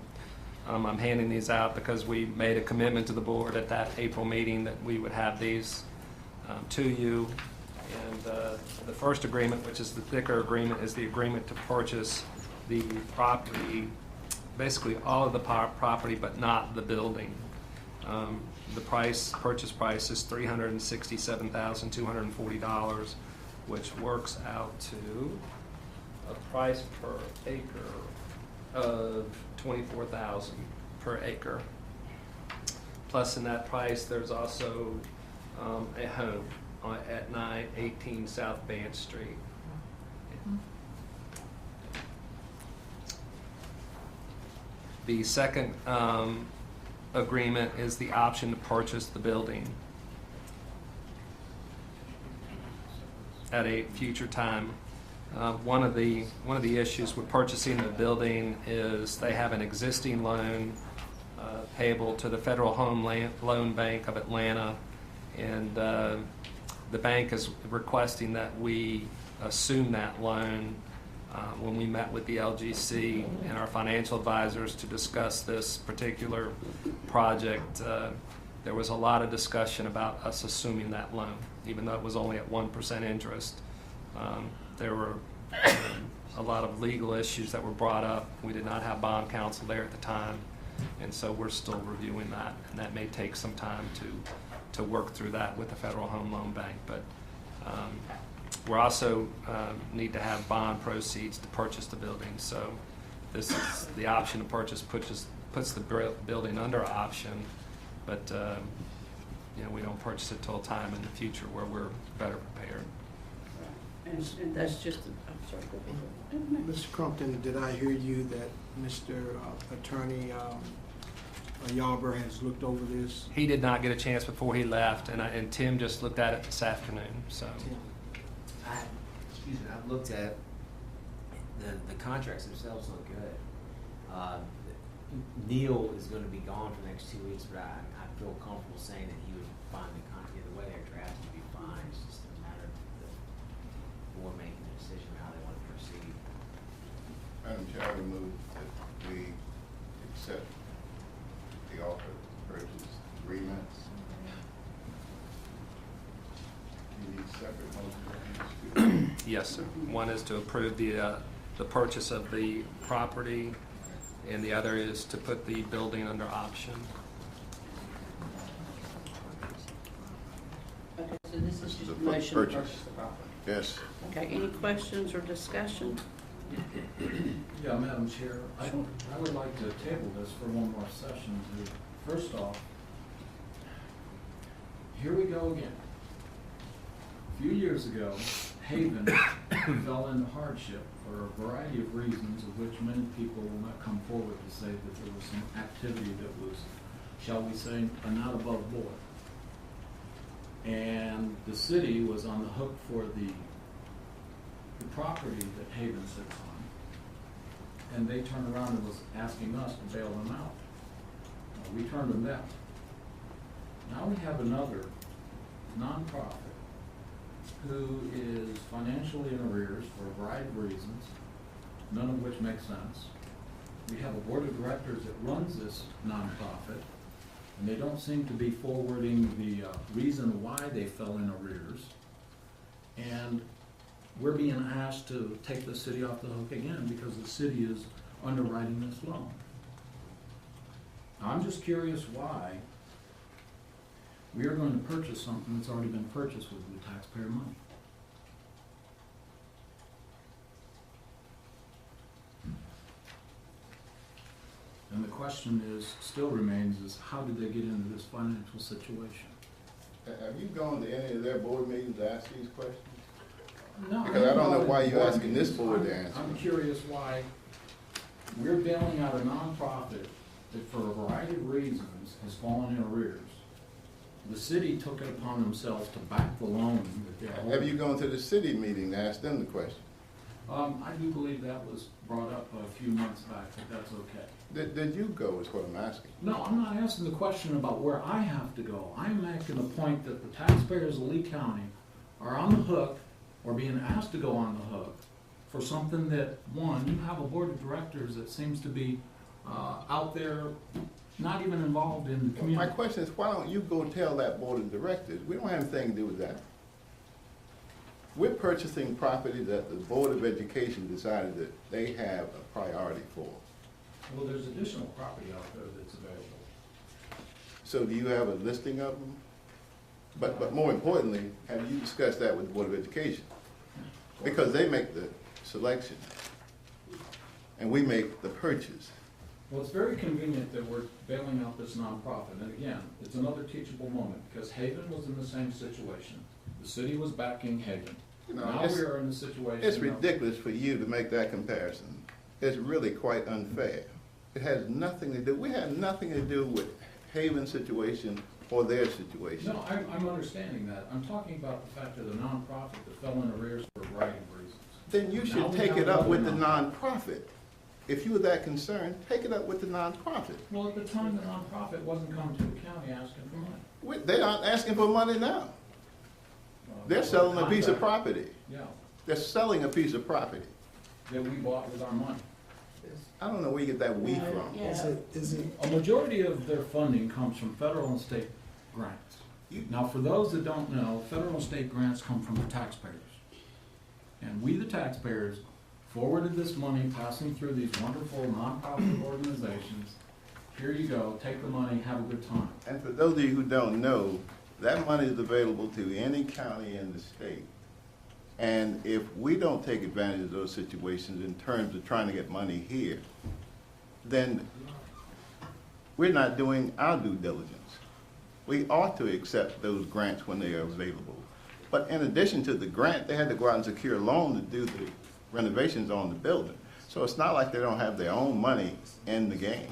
I'm handing these out because we made a commitment to the board at that April meeting that we would have these to you. And the first agreement, which is the thicker agreement, is the agreement to purchase the property, basically all of the property, but not the building. The purchase price is $367,240, which works out to a price per acre of $24,000 per acre. Plus, in that price, there's also a home at 918 South Band Street. The second agreement is the option to purchase the building. at a future time. One of the issues with purchasing the building is they have an existing loan payable to the Federal Home Loan Bank of Atlanta, and the bank is requesting that we assume that loan. When we met with the LGC and our financial advisors to discuss this particular project, there was a lot of discussion about us assuming that loan, even though it was only at 1% interest. There were a lot of legal issues that were brought up. We did not have bond counsel there at the time, and so we're still reviewing that, and that may take some time to work through that with the Federal Home Loan Bank. But we also need to have bond proceeds to purchase the building. So this is the option to purchase puts the building under option, but we don't purchase it till a time in the future where we're better prepared. And that's just, I'm sorry, go ahead. Mr. Crumpton, did I hear you that Mr. Attorney Yarber has looked over this? He did not get a chance before he left, and Tim just looked at it this afternoon. So. I've looked at the contracts themselves look good. Neil is going to be gone for the next 2 weeks, but I feel comfortable saying that he would find the way they're drafted to be fine. It's just a matter of the board making a decision how they want to proceed. Madam Chair, I would move that we accept the offer to purchase agreements. You need separate motions. Yes, sir. One is to approve the purchase of the property, and the other is to put the building under option. Okay, so this is This is just a a motion to purchase. purchase the property. Yes. Okay, any questions or discussion? Yeah, Madam Chair, I would like to table this for one more session to, first off, here we go again. A few years ago, Haven fell into hardship for a variety of reasons, of which many people will not come forward to say that there was some activity that was, shall we say, not above board. And the city was on the hook for the property that Haven sits on. And they turned around and was asking us to bail them out. We turned them down. Now we have another nonprofit who is financially in arrears for a variety of reasons, none of which make sense. We have a board of directors that runs this nonprofit, and they don't seem to be forwarding the reason why they fell in arrears. And we're being asked to take the city off the hook again because the city is underwriting this loan. I'm just curious why we are going to purchase something that's already been purchased with the taxpayer money. And the question still remains, is how did they get into this financial situation? Have you gone to any of their board meetings to ask these questions? No. Because I don't know why you're asking this board to answer. I'm curious why we're bailing out a nonprofit that for a variety of reasons has fallen in arrears. The city took it upon themselves to back the loan that they're holding. Have you gone to the city meeting to ask them the question? I do believe that was brought up a few months back, but that's okay. Did you go is what I'm asking. No, I'm not asking the question about where I have to go. I'm making the point that the taxpayers of Lee County are on the hook or being asked to go on the hook for something that, one, you have a board of directors that seems to be out there not even involved in the community. My question is, why don't you go tell that board of directors? We don't have anything to do with that. We're purchasing property that the Board of Education decided that they have a priority for. Well, there's additional property out there that's available. So do you have a listing of them? But more importantly, have you discussed that with the Board of Education? Because they make the selection and we make the purchase. Well, it's very convenient that we're bailing out this nonprofit. And again, it's another teachable moment because Haven was in the same situation. The city was backing Haven. You know, Now we are in the situation. It's ridiculous for you to make that comparison. It's really quite unfair. It has nothing to do, we had nothing to do with Haven's situation or their situation. No, I'm understanding that. I'm talking about the fact of the nonprofit that fell in arrears for a variety of reasons. Then you Now should we take have it up with the another nonprofit. If you were that concerned, take it up with the nonprofit. Well, at the time, the nonprofit wasn't coming to the county asking for money. They aren't asking for money now. They're selling a piece of property. Yeah, They're selling a piece of property. that we bought with our money. I don't know where you get that "we" from. Yeah. Is it, A majority of their funding comes from federal and state grants. Now, for those that don't know, federal and state grants come from the taxpayers. And we, the taxpayers, forwarded this money passing through these wonderful nonprofit organizations. Here you go, take the money, have a good time. And for those of you who don't know, that money is available to any county in the state. And if we don't take advantage of those situations in terms of trying to get money here, then we're not doing our due diligence. We ought to accept those grants when they are available. But in addition to the grant, they had to go out and secure a loan to do the renovations on the building. So it's not like they don't have their own money in the game.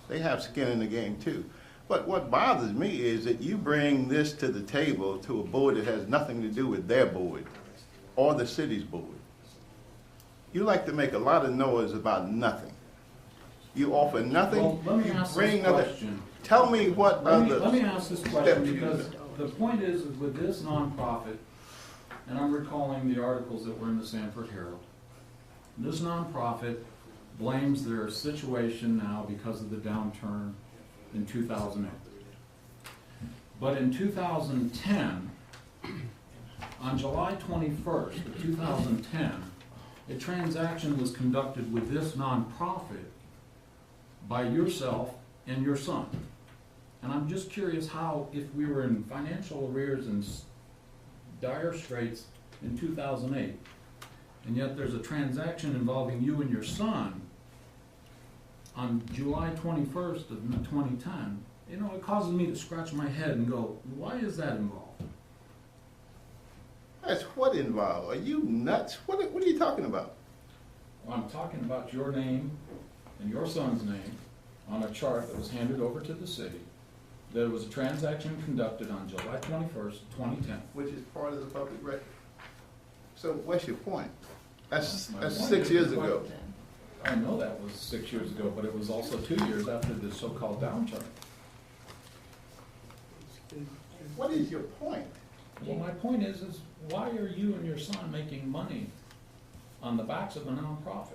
They have skin in the game too. But what bothers me is that you bring this to the table to a board that has nothing to do with their board or the city's board. You like to make a lot of noise about nothing. You offer nothing. Well, let me you ask bring this nothing. question. Tell me what other. Let me ask this question, steps you because took. the point is with this nonprofit, and I'm recalling the articles that were in the Sanford Herald, this nonprofit blames their situation now because of the downturn in 2008. But in 2010, on July 21st of 2010, a transaction was conducted with this nonprofit by yourself and your son. And I'm just curious how, if we were in financial arrears and dire straits in 2008, and yet there's a transaction involving you and your son on July 21st of 2010, you know, it causes me to scratch my head and go, why is that involved? That's what involved. Are you nuts? What are you talking about? Well, I'm talking about your name and your son's name on a chart that was handed over to the city. There was a transaction conducted on July 21st, 2010. Which is part of the public record. So what's your point? That's My point 6 is years the ago. question- I know that was 6 years ago, but it was also 2 years after the so-called downturn. What is your point? Well, my point is why are you and your son making money on the backs of a nonprofit?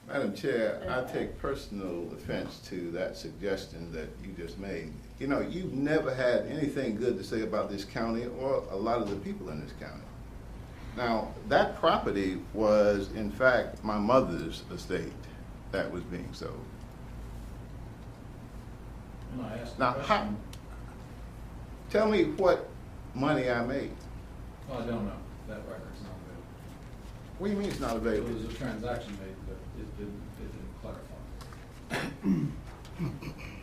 Madam Chair, I take personal offense to that suggestion that you just made. You know, you've never had anything good to say about this county or a lot of the people in this county. Now, that property was, in fact, my mother's estate that was being sold. And I asked the Now, question. Tell me what money I made. Well, I don't know. That record's not available. What do you mean it's not There available? was a transaction made, but it didn't clarify.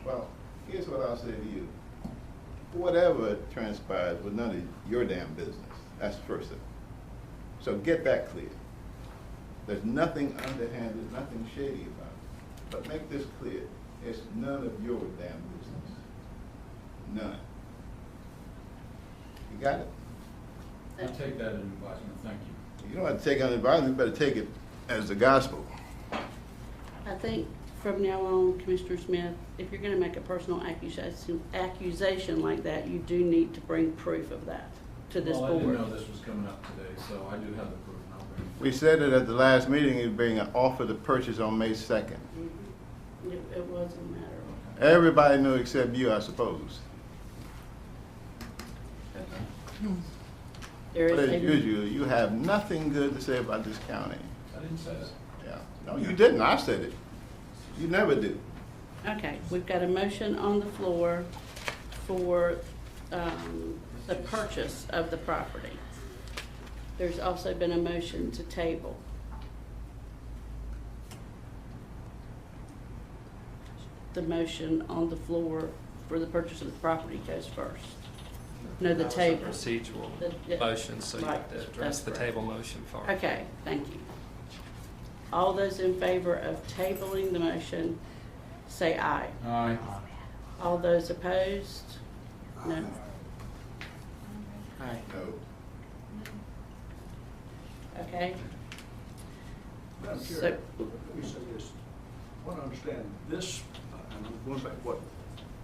Well, here's what I'll say to you. Whatever transpires was none of your damn business. That's the first thing. So get that clear. There's nothing underhanded, nothing shady about it. But make this clear. It's none of your damn business. None. You got it? I take that in advisement. Thank you. You don't have to take it on advisement, you better take it as the gospel. I think from now on, Commissioner Smith, if you're gonna make a personal accusation like that, you do need to bring proof of that to this Well, I didn't board. know this was coming up today, so I do have the proof, and I'll bring it. We said it at the last meeting, it was being offered to purchase on May 2nd. It was a matter of. Everybody knew except you, I suppose. There But is as a, usual, you have nothing good to say about this county. I didn't say that. Yeah. No, you didn't. I said it. You never do. okay, we've got a motion on the floor for the purchase of the property. There's also been a motion to table. The motion on the floor for the purchase of the property goes first. No, the That was a table. procedural Yeah, motion, so you have right, to address that's the correct. table motion first. Okay, thank you. All those in favor of tabling the motion, say aye. Aye. All those opposed, No? Aye. No. Okay. Madam So- Chair, let me say this. I want to understand this, and I'm going back to what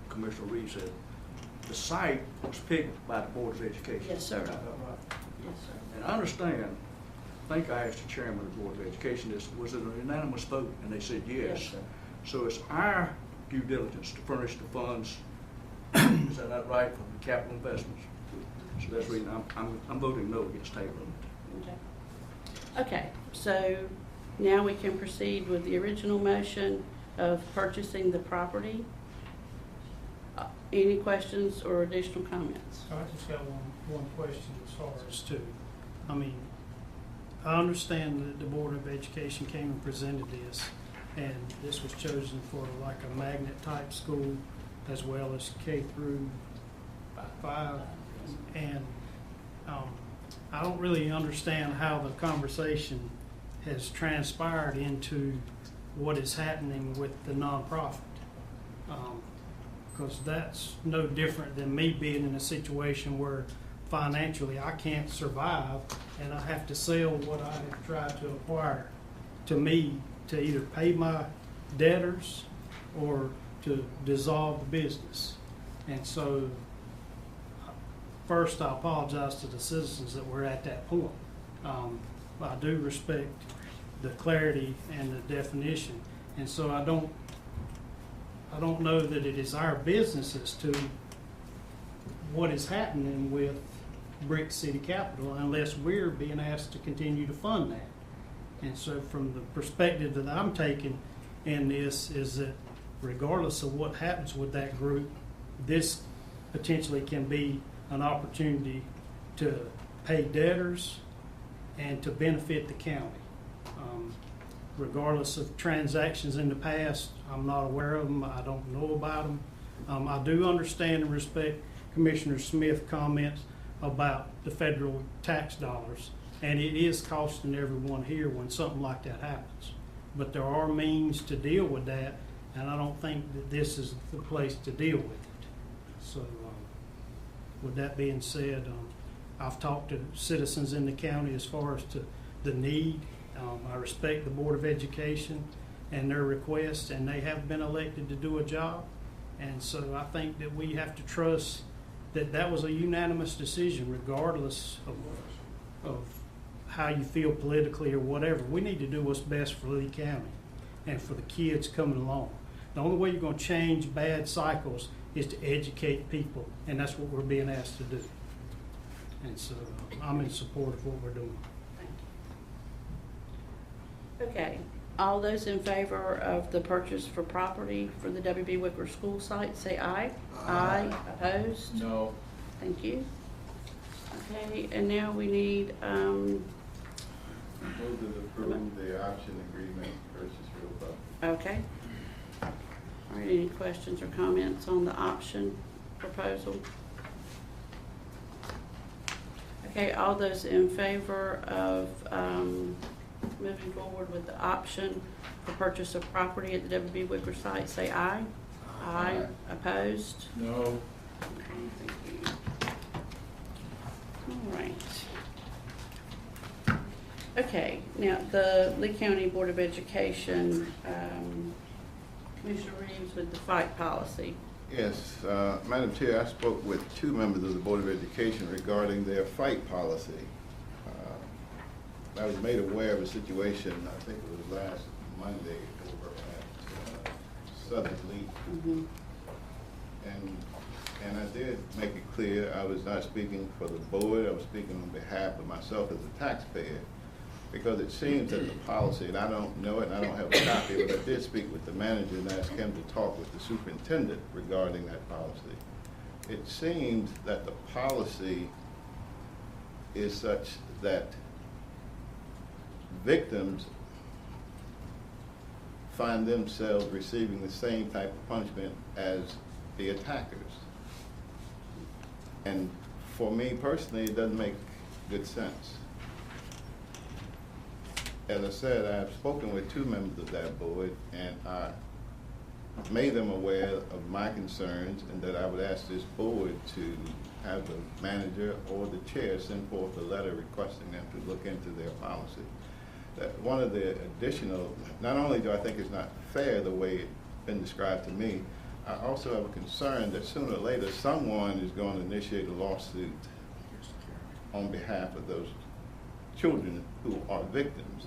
Commissioner Reed said. The site was picked by the Board of Education. Yes, sir. Is that right? Yes, sir. And I understand, I think I asked the chairman of the Board of Education this, was it a unanimous vote? And they said yes. Yes, sir. So it's our due diligence to furnish the funds, is that not right, for the capital investments? So that's the reason I'm voting no against tabling it. Okay. Okay, so now we can proceed with the original motion of purchasing the property. Any questions or additional comments? I just got one question as far as to, I mean, I understand that the Board of Education came and presented this, and this was chosen for like a magnet type school as well as K through 5. And I don't really understand how the conversation has transpired into what is happening with the nonprofit. Because that's no different than me being in a situation where financially I can't survive and I have to sell what I have tried to acquire to me to either pay my debtors or to dissolve the business. And so, first I apologize to the citizens that we're at that point. I do respect the clarity and the definition. And so I don't know that it is our business as to what is happening with Brick City Capital unless we're being asked to continue to fund that. And so from the perspective that I'm taking in this is that regardless of what happens with that group, this potentially can be an opportunity to pay debtors and to benefit the county. Regardless of transactions in the past, I'm not aware of them, I don't know about them. I do understand and respect Commissioner Smith's comments about the federal tax dollars, and it is costing everyone here when something like that happens. But there are means to deal with that, and I don't think that this is the place to deal with it. So, with that being said, I've talked to citizens in the county as far as to the need. I respect the Board of Education and their requests, and they have been elected to do a job. And so I think that we have to trust that that was a unanimous decision, regardless of how you feel politically or whatever. We need to do what's best for Lee County and for the kids coming along. The only way you're going to change bad cycles is to educate people, and that's what we're being asked to do. And so I'm in support of what we're doing. Okay, all those in favor of the purchase for property for the W.B. Wicker School site, say aye. Aye. Opposed? No. Thank you. Okay, and now we need, Move to approve the option agreement purchase real property. okay. All right, any questions or comments on the option proposal? Okay, all those in favor of moving forward with the option for purchase of property at the W.B. Wicker site, say aye. Aye. Opposed? No. Okay, thank you. All right. Okay, now the Lee County Board of Education, Commissioner Reeves with the fight policy. Yes, Madam Chair, I spoke with two members of the Board of Education regarding their fight policy. I was made aware of a situation, I think it was last Monday over at Southern Lee. And I did make it clear I was not speaking for the board, I was speaking on behalf of myself as a taxpayer. Because it seems that the policy, and I don't know it, and I don't have a copy, but I did speak with the manager and asked him to talk with the superintendent regarding that policy. It seems that the policy is such that victims find themselves receiving the same type of punishment as the attackers. And for me personally, it doesn't make good sense. As I said, I've spoken with two members of that board, and made them aware of my concerns and that I would ask this board to have the manager or the chair send forth a letter requesting them to look into their policy. That one of the additional, not only do I think it's not fair the way it's been described to me, I also have a concern that sooner or later someone is going to initiate a lawsuit on behalf of those children who are victims.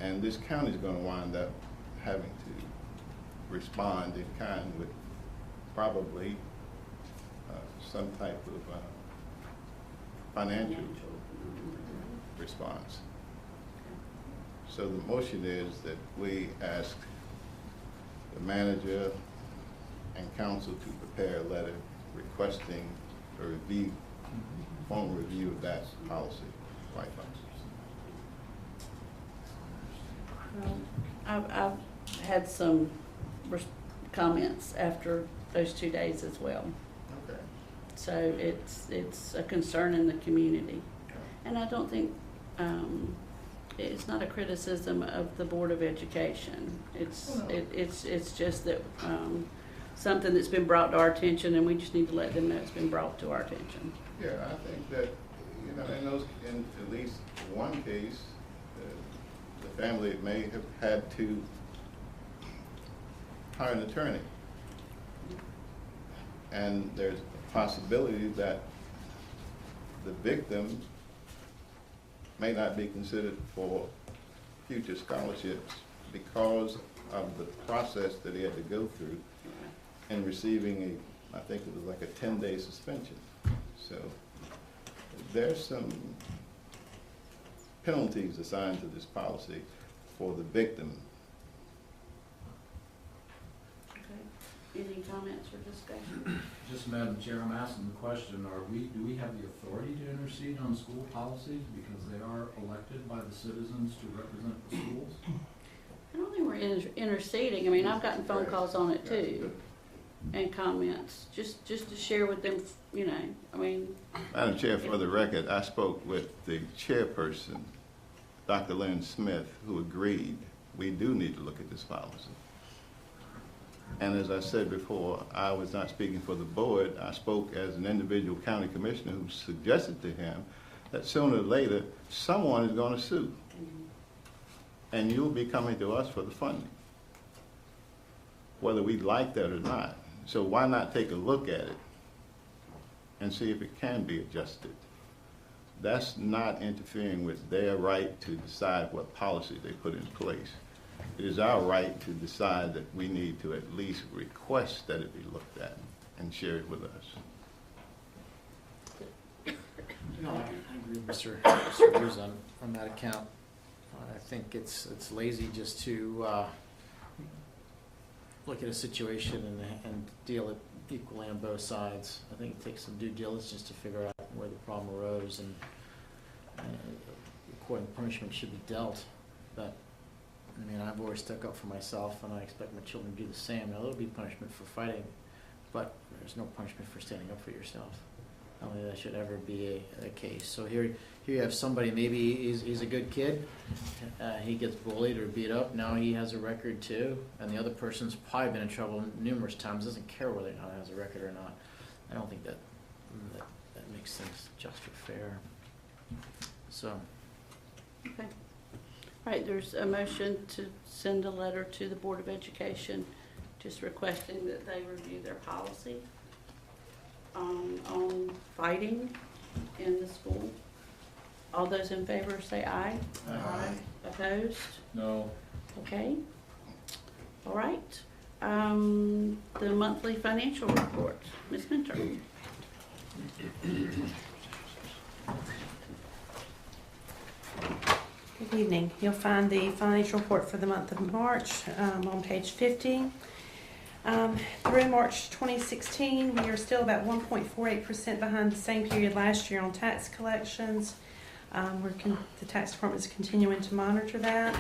And this county is going to wind up having to respond in kind with probably some type of financial response. So the motion is that we ask the manager and council to prepare a letter requesting a review, formal review of that policy. Right. I've had some comments after those 2 days as well. Okay. So it's a concern in the community. And I don't think, it's not a criticism of the Board of Education. It's just that, something that's been brought to our attention, and we just need to let them know it's been brought to our attention. Yeah, I think that, in at least one case, the family may have had to hire an attorney. And there's a possibility that the victim may not be considered for future scholarships because of the process that he had to go through in receiving I think it was like a 10-day suspension. So there's some penalties assigned to this policy for the victim. Okay. Any comments or discussion? Just, Madam Chair, I'm asking the question, do we have the authority to intercede on school policies because they are elected by the citizens to represent the schools? I don't think we're interceding. I mean, I've gotten phone calls on it too, and comments, just to share with them, I mean. Madam Chair, for the record, I spoke with the chairperson, Dr. Lynn Smith, who agreed we do need to look at this policy. And as I said before, I was not speaking for the board. I spoke as an individual county commissioner who suggested to him that sooner or later, someone is going to sue. And you'll be coming to us for the funding, whether we like that or not. So why not take a look at it and see if it can be adjusted? That's not interfering with their right to decide what policy they put in place. It is our right to decide that we need to at least request that it be looked at and share it with us. No, I agree with Mr. Hughes on that account. I think it's lazy just to look at a situation and deal it equally on both sides. I think it takes some due diligence to figure out where the problem arose, and according punishment should be dealt. But I mean, I've always stuck up for myself, and I expect my children to do the same. Now, there'll be punishment for fighting, but there's no punishment for standing up for yourself. I don't think that should ever be a case. So here you have somebody, maybe he's a good kid, he gets bullied or beat up, now he has a record too, and the other person's probably been in trouble numerous times, doesn't care whether or not he has a record or not. I don't think that makes things just or fair. So. Okay. All right, there's a motion to send a letter to the Board of Education just requesting that they review their policy on fighting in the school. All those in favor say aye. Aye. Opposed? No. Okay. All right. The monthly financial report. Ms. Minter. Good evening. You'll find the financial report for the month of March on page 50. Through March 2016, we are still about 1.48% behind the same period last year on tax collections. The tax department is continuing to monitor that.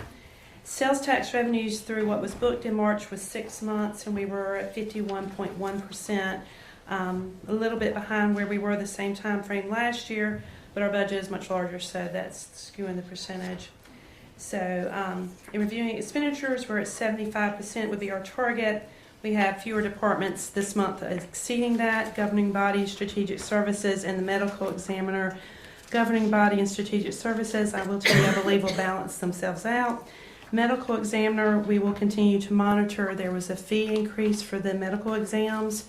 Sales tax revenues through what was booked in March was 6 months, and we were at 51.1%, a little bit behind where we were the same time frame last year, but our budget is much larger, so that's skewing the percentage. So in reviewing expenditures, we're at 75% would be our target. We have fewer departments this month exceeding that: governing body, strategic services, and the medical examiner. Governing body and strategic services, I will tell you, I believe will balance themselves out. Medical examiner, we will continue to monitor. There was a fee increase for the medical exams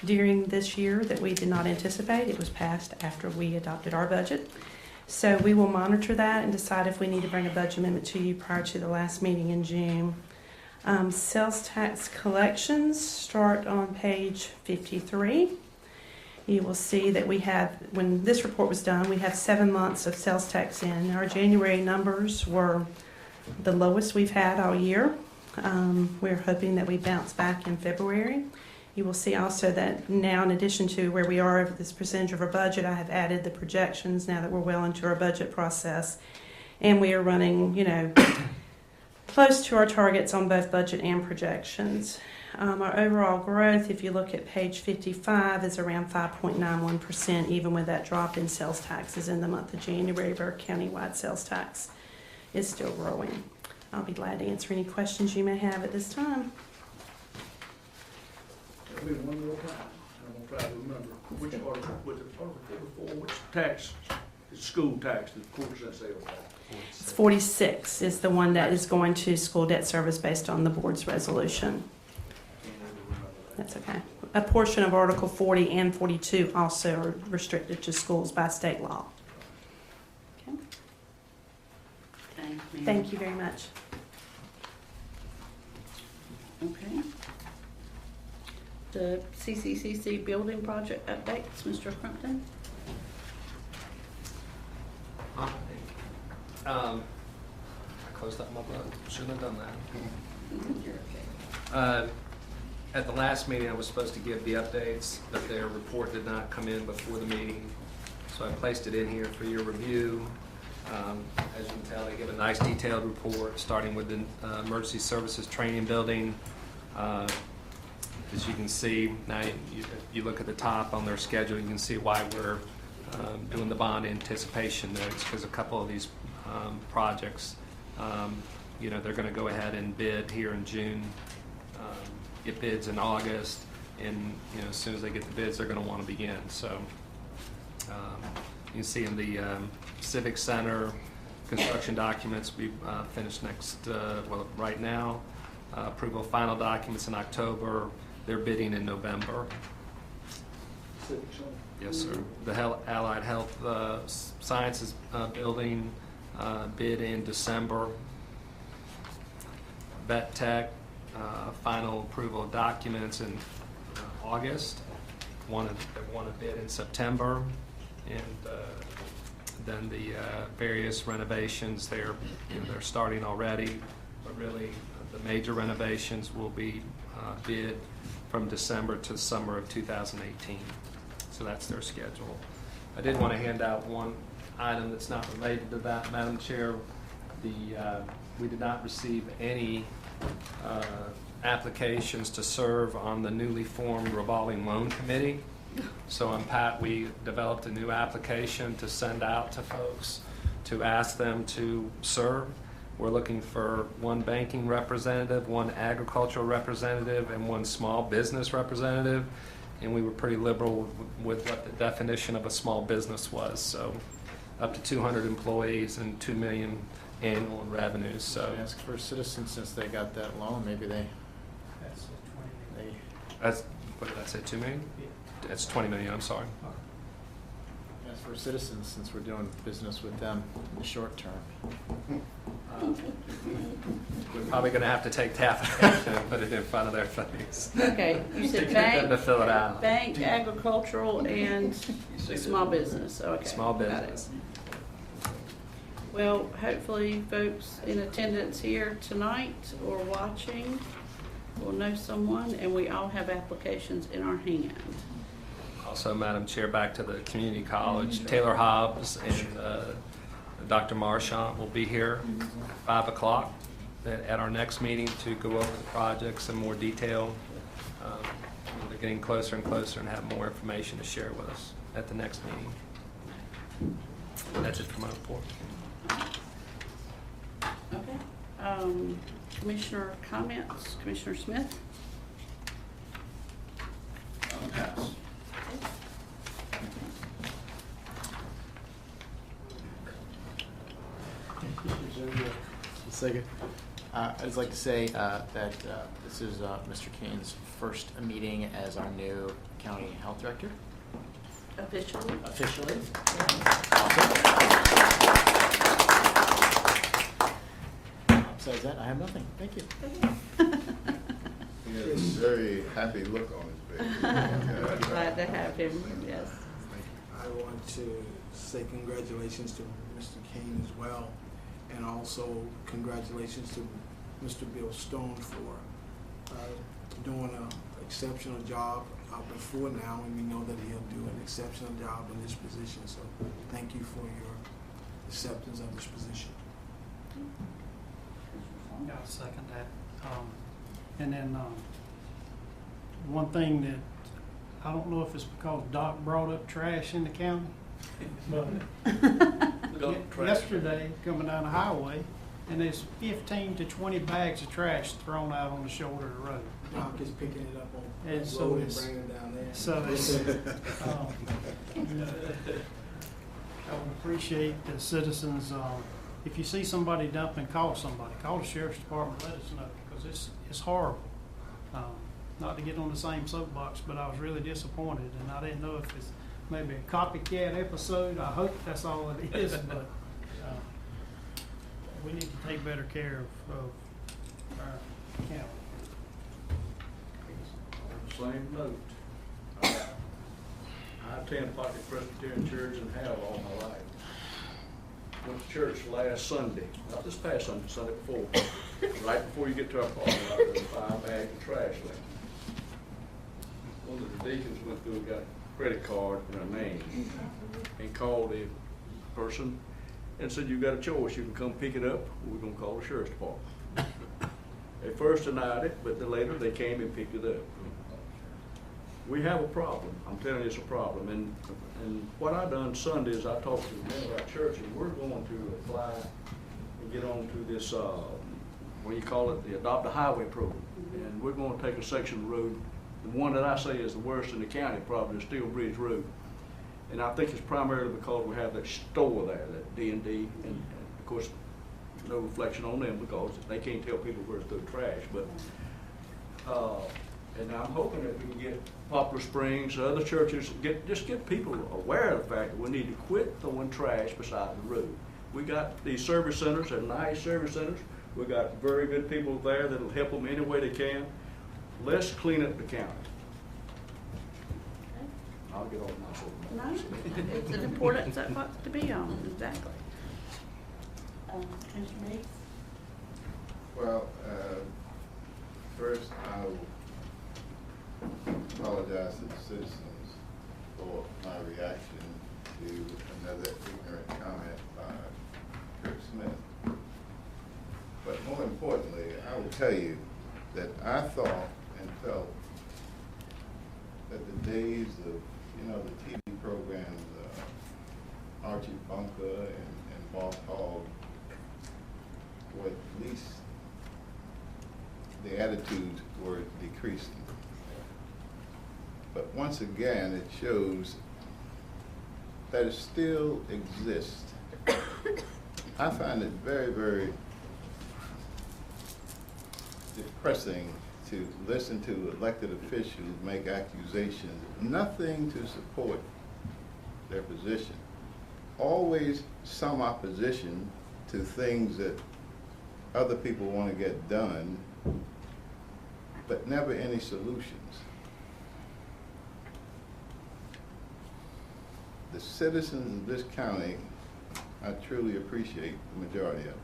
during this year that we did not anticipate. It was passed after we adopted our budget. So we will monitor that and decide if we need to bring a budget amendment to you prior to the last meeting in June. Sales tax collections start on page 53. You will see that we have, when this report was done, we have 7 months of sales tax in. Our January numbers were the lowest we've had all year. We're hoping that we bounce back in February. You will see also that now, in addition to where we are with this percentage of our budget, I have added the projections now that we're well into our budget process. And we are running, close to our targets on both budget and projections. Our overall growth, if you look at page 55, is around 5.91%, even with that drop in sales taxes in the month of January. Our countywide sales tax is still growing. I'll be glad to answer any questions you may have at this time. Tell me one more time, I'm gonna try to remember, which article, was it Article 44, which tax, is school tax, the quarter cent sales tax? It's 46 is the one that is going to school debt service based on the board's resolution. That's okay. A portion of Article 40 and 42 also are restricted to schools by state law. Okay. Thank you very much. Okay. The CCCC building project updates, Mr. Crumpton? I closed up my book. Shouldn't have done that. You're okay. At the last meeting, I was supposed to give the updates, but their report did not come in before the meeting. So I placed it in here for your review. As you can tell, they give a nice detailed report, starting with the emergency services training building. As you can see, now you look at the top on their schedule, you can see why we're doing the bond anticipation notes, because a couple of these projects, they're going to go ahead and bid here in June, get bids in August, and as soon as they get the bids, they're going to want to begin. So you can see in the Civic Center construction documents, we finished right now. Approval of final documents in October. They're bidding in November. Yes, sir. The Allied Health Sciences building bid in December. Vet Tech, final approval of documents in August. They want to bid in September. And then the various renovations, they're starting already, but really the major renovations will be bid from December to summer of 2018. So that's their schedule. I did want to hand out one item that's not related to that, Madam Chair. We did not receive any applications to serve on the newly formed revolving loan committee. So on Pat, we developed a new application to send out to folks to ask them to serve. We're looking for one banking representative, one agricultural representative, and one small business representative. And we were pretty liberal with what the definition of a small business was. So up to 200 employees and $2 million annual in revenues. So Ask for Citizens, since they got that loan, maybe they. that's, what did I say, 2 million? That's 20 million, I'm sorry. Ask for Citizens, since we're doing business with them in the short term. We're probably going to have to take half action and put it in front of their face. Okay, you said To get them to fill it out. bank, agricultural, and small business, okay. Small got it. business. Well, hopefully folks in attendance here tonight or watching will know someone, and we all have applications in our hand. Also, Madam Chair, back to the community college, Taylor Hobbs and Dr. Marchant will be here 5 o'clock at our next meeting to go over the projects in more detail. They're getting closer and closer and have more information to share with us at the next meeting. That's it for my report. Okay. Commissioner comments, Commissioner Smith? Second. I'd just like to say that this is Mr. Kane's first meeting as our new county health director. Officially. Officially. Besides that, I have nothing. Thank you. He has a very happy look on his face. Glad to have him, yes. I want to say congratulations to Mr. Kane as well, and also congratulations to Mr. Bill Stone for doing an exceptional job before now, and we know that he'll do an exceptional job in this position. So thank you for your acceptance of this position. Yeah, I'll second that. And then, one thing that, I don't know if it's because Doc brought up trash in the county, but yesterday, coming down the highway, and there's 15 to 20 bags of trash thrown out on the shoulder of the road. Doc is picking it up on And the so road and it's- bringing it down there. So it's, I would appreciate the citizens, if you see somebody dumping, call somebody, call the sheriff's department, let us know, because it's horrible. Not to get on the same soapbox, but I was really disappointed, and I didn't know if it's maybe a copycat episode. I hope that's all it is, but we need to take better care of our county. On the same note, I attend Pocket Presbyterian Church and have all my life. Went to church last Sunday, not this past Sunday, Sunday before, right before you get to our parking lot, there's 5 bags of trash left. One of the deacons went through and got a credit card and a name and called the person and said, "You've got a choice, you can come pick it up, or we're gonna call the sheriff's department." They first denied it, but then later they came and picked it up. We have a problem. I'm telling you, it's a problem. And what I done Sunday is I talked to the men of our church, and we're going to apply and get on to this, what do you call it, the Adopt a Highway program. And we're going to take a section of the road. The one that I say is the worst in the county probably is Steel Bridge Road. And I think it's primarily because we have that store there, that D&D, and of course, no reflection on them because they can't tell people where to throw trash. But and I'm hoping that we can get Poplar Springs, other churches, just get people aware of the fact that we need to quit throwing trash beside the road. We got these service centers, they're nice service centers. We got very good people there that'll help them any way they can. Let's clean up the county. I'll get off my soapbox. No, it's an important soapbox to be on, exactly. Commissioner Meeks? Well, first I will apologize to the citizens for my reaction to another ignorant comment by Kurt Smith. But more importantly, I will tell you that I thought and felt that the days of, the TV programs, Archie Bunker and Boss Hogg, were at least the attitudes were decreasing. But once again, it shows that it still exists. I find it very, very depressing to listen to elected officials make accusations, nothing to support their position. Always some opposition to things that other people want to get done, but never any solutions. The citizens of this county, I truly appreciate the majority of them.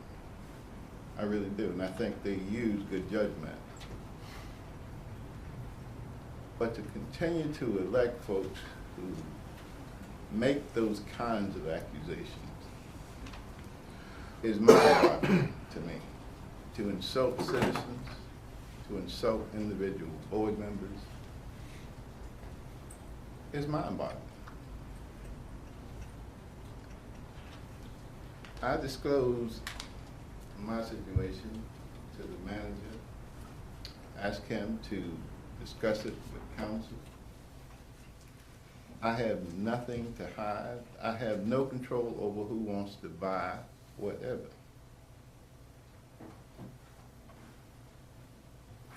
I really do, and I think they use good judgment. But to continue to elect folks who make those kinds of accusations is mind-boggling to me. To insult citizens, to insult individual board members is mind-boggling. I disclosed my situation to the manager, asked him to discuss it with council. I have nothing to hide. I have no control over who wants to buy whatever.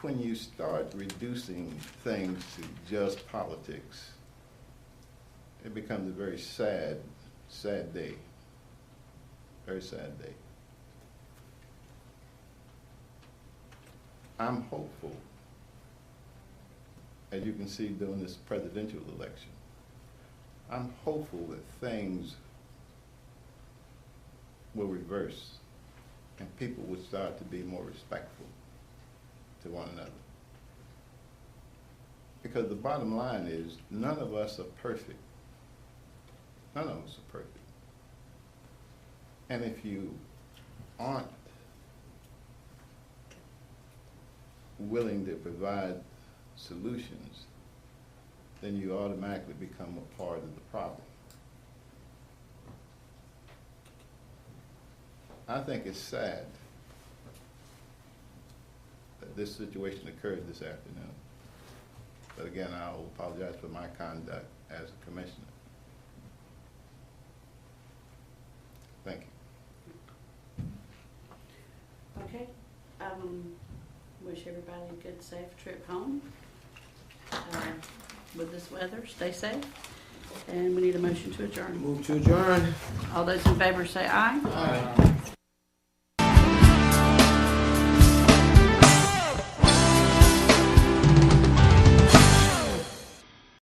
when you start reducing things to just politics, it becomes a very sad, sad day. Very sad day. I'm hopeful, as you can see during this presidential election, I'm hopeful that things will reverse and people will start to be more respectful to one another. Because the bottom line is, none of us are perfect. None of us are perfect. And if you aren't willing to provide solutions, then you automatically become a part of the problem. I think it's sad that this situation occurred this afternoon. But again, I'll apologize for my conduct as a commissioner. Thank you. Okay, wish everybody a good, safe trip home. With this weather, stay safe. And we need a motion to adjourn. Move to adjourn. All those in favor say aye. Aye.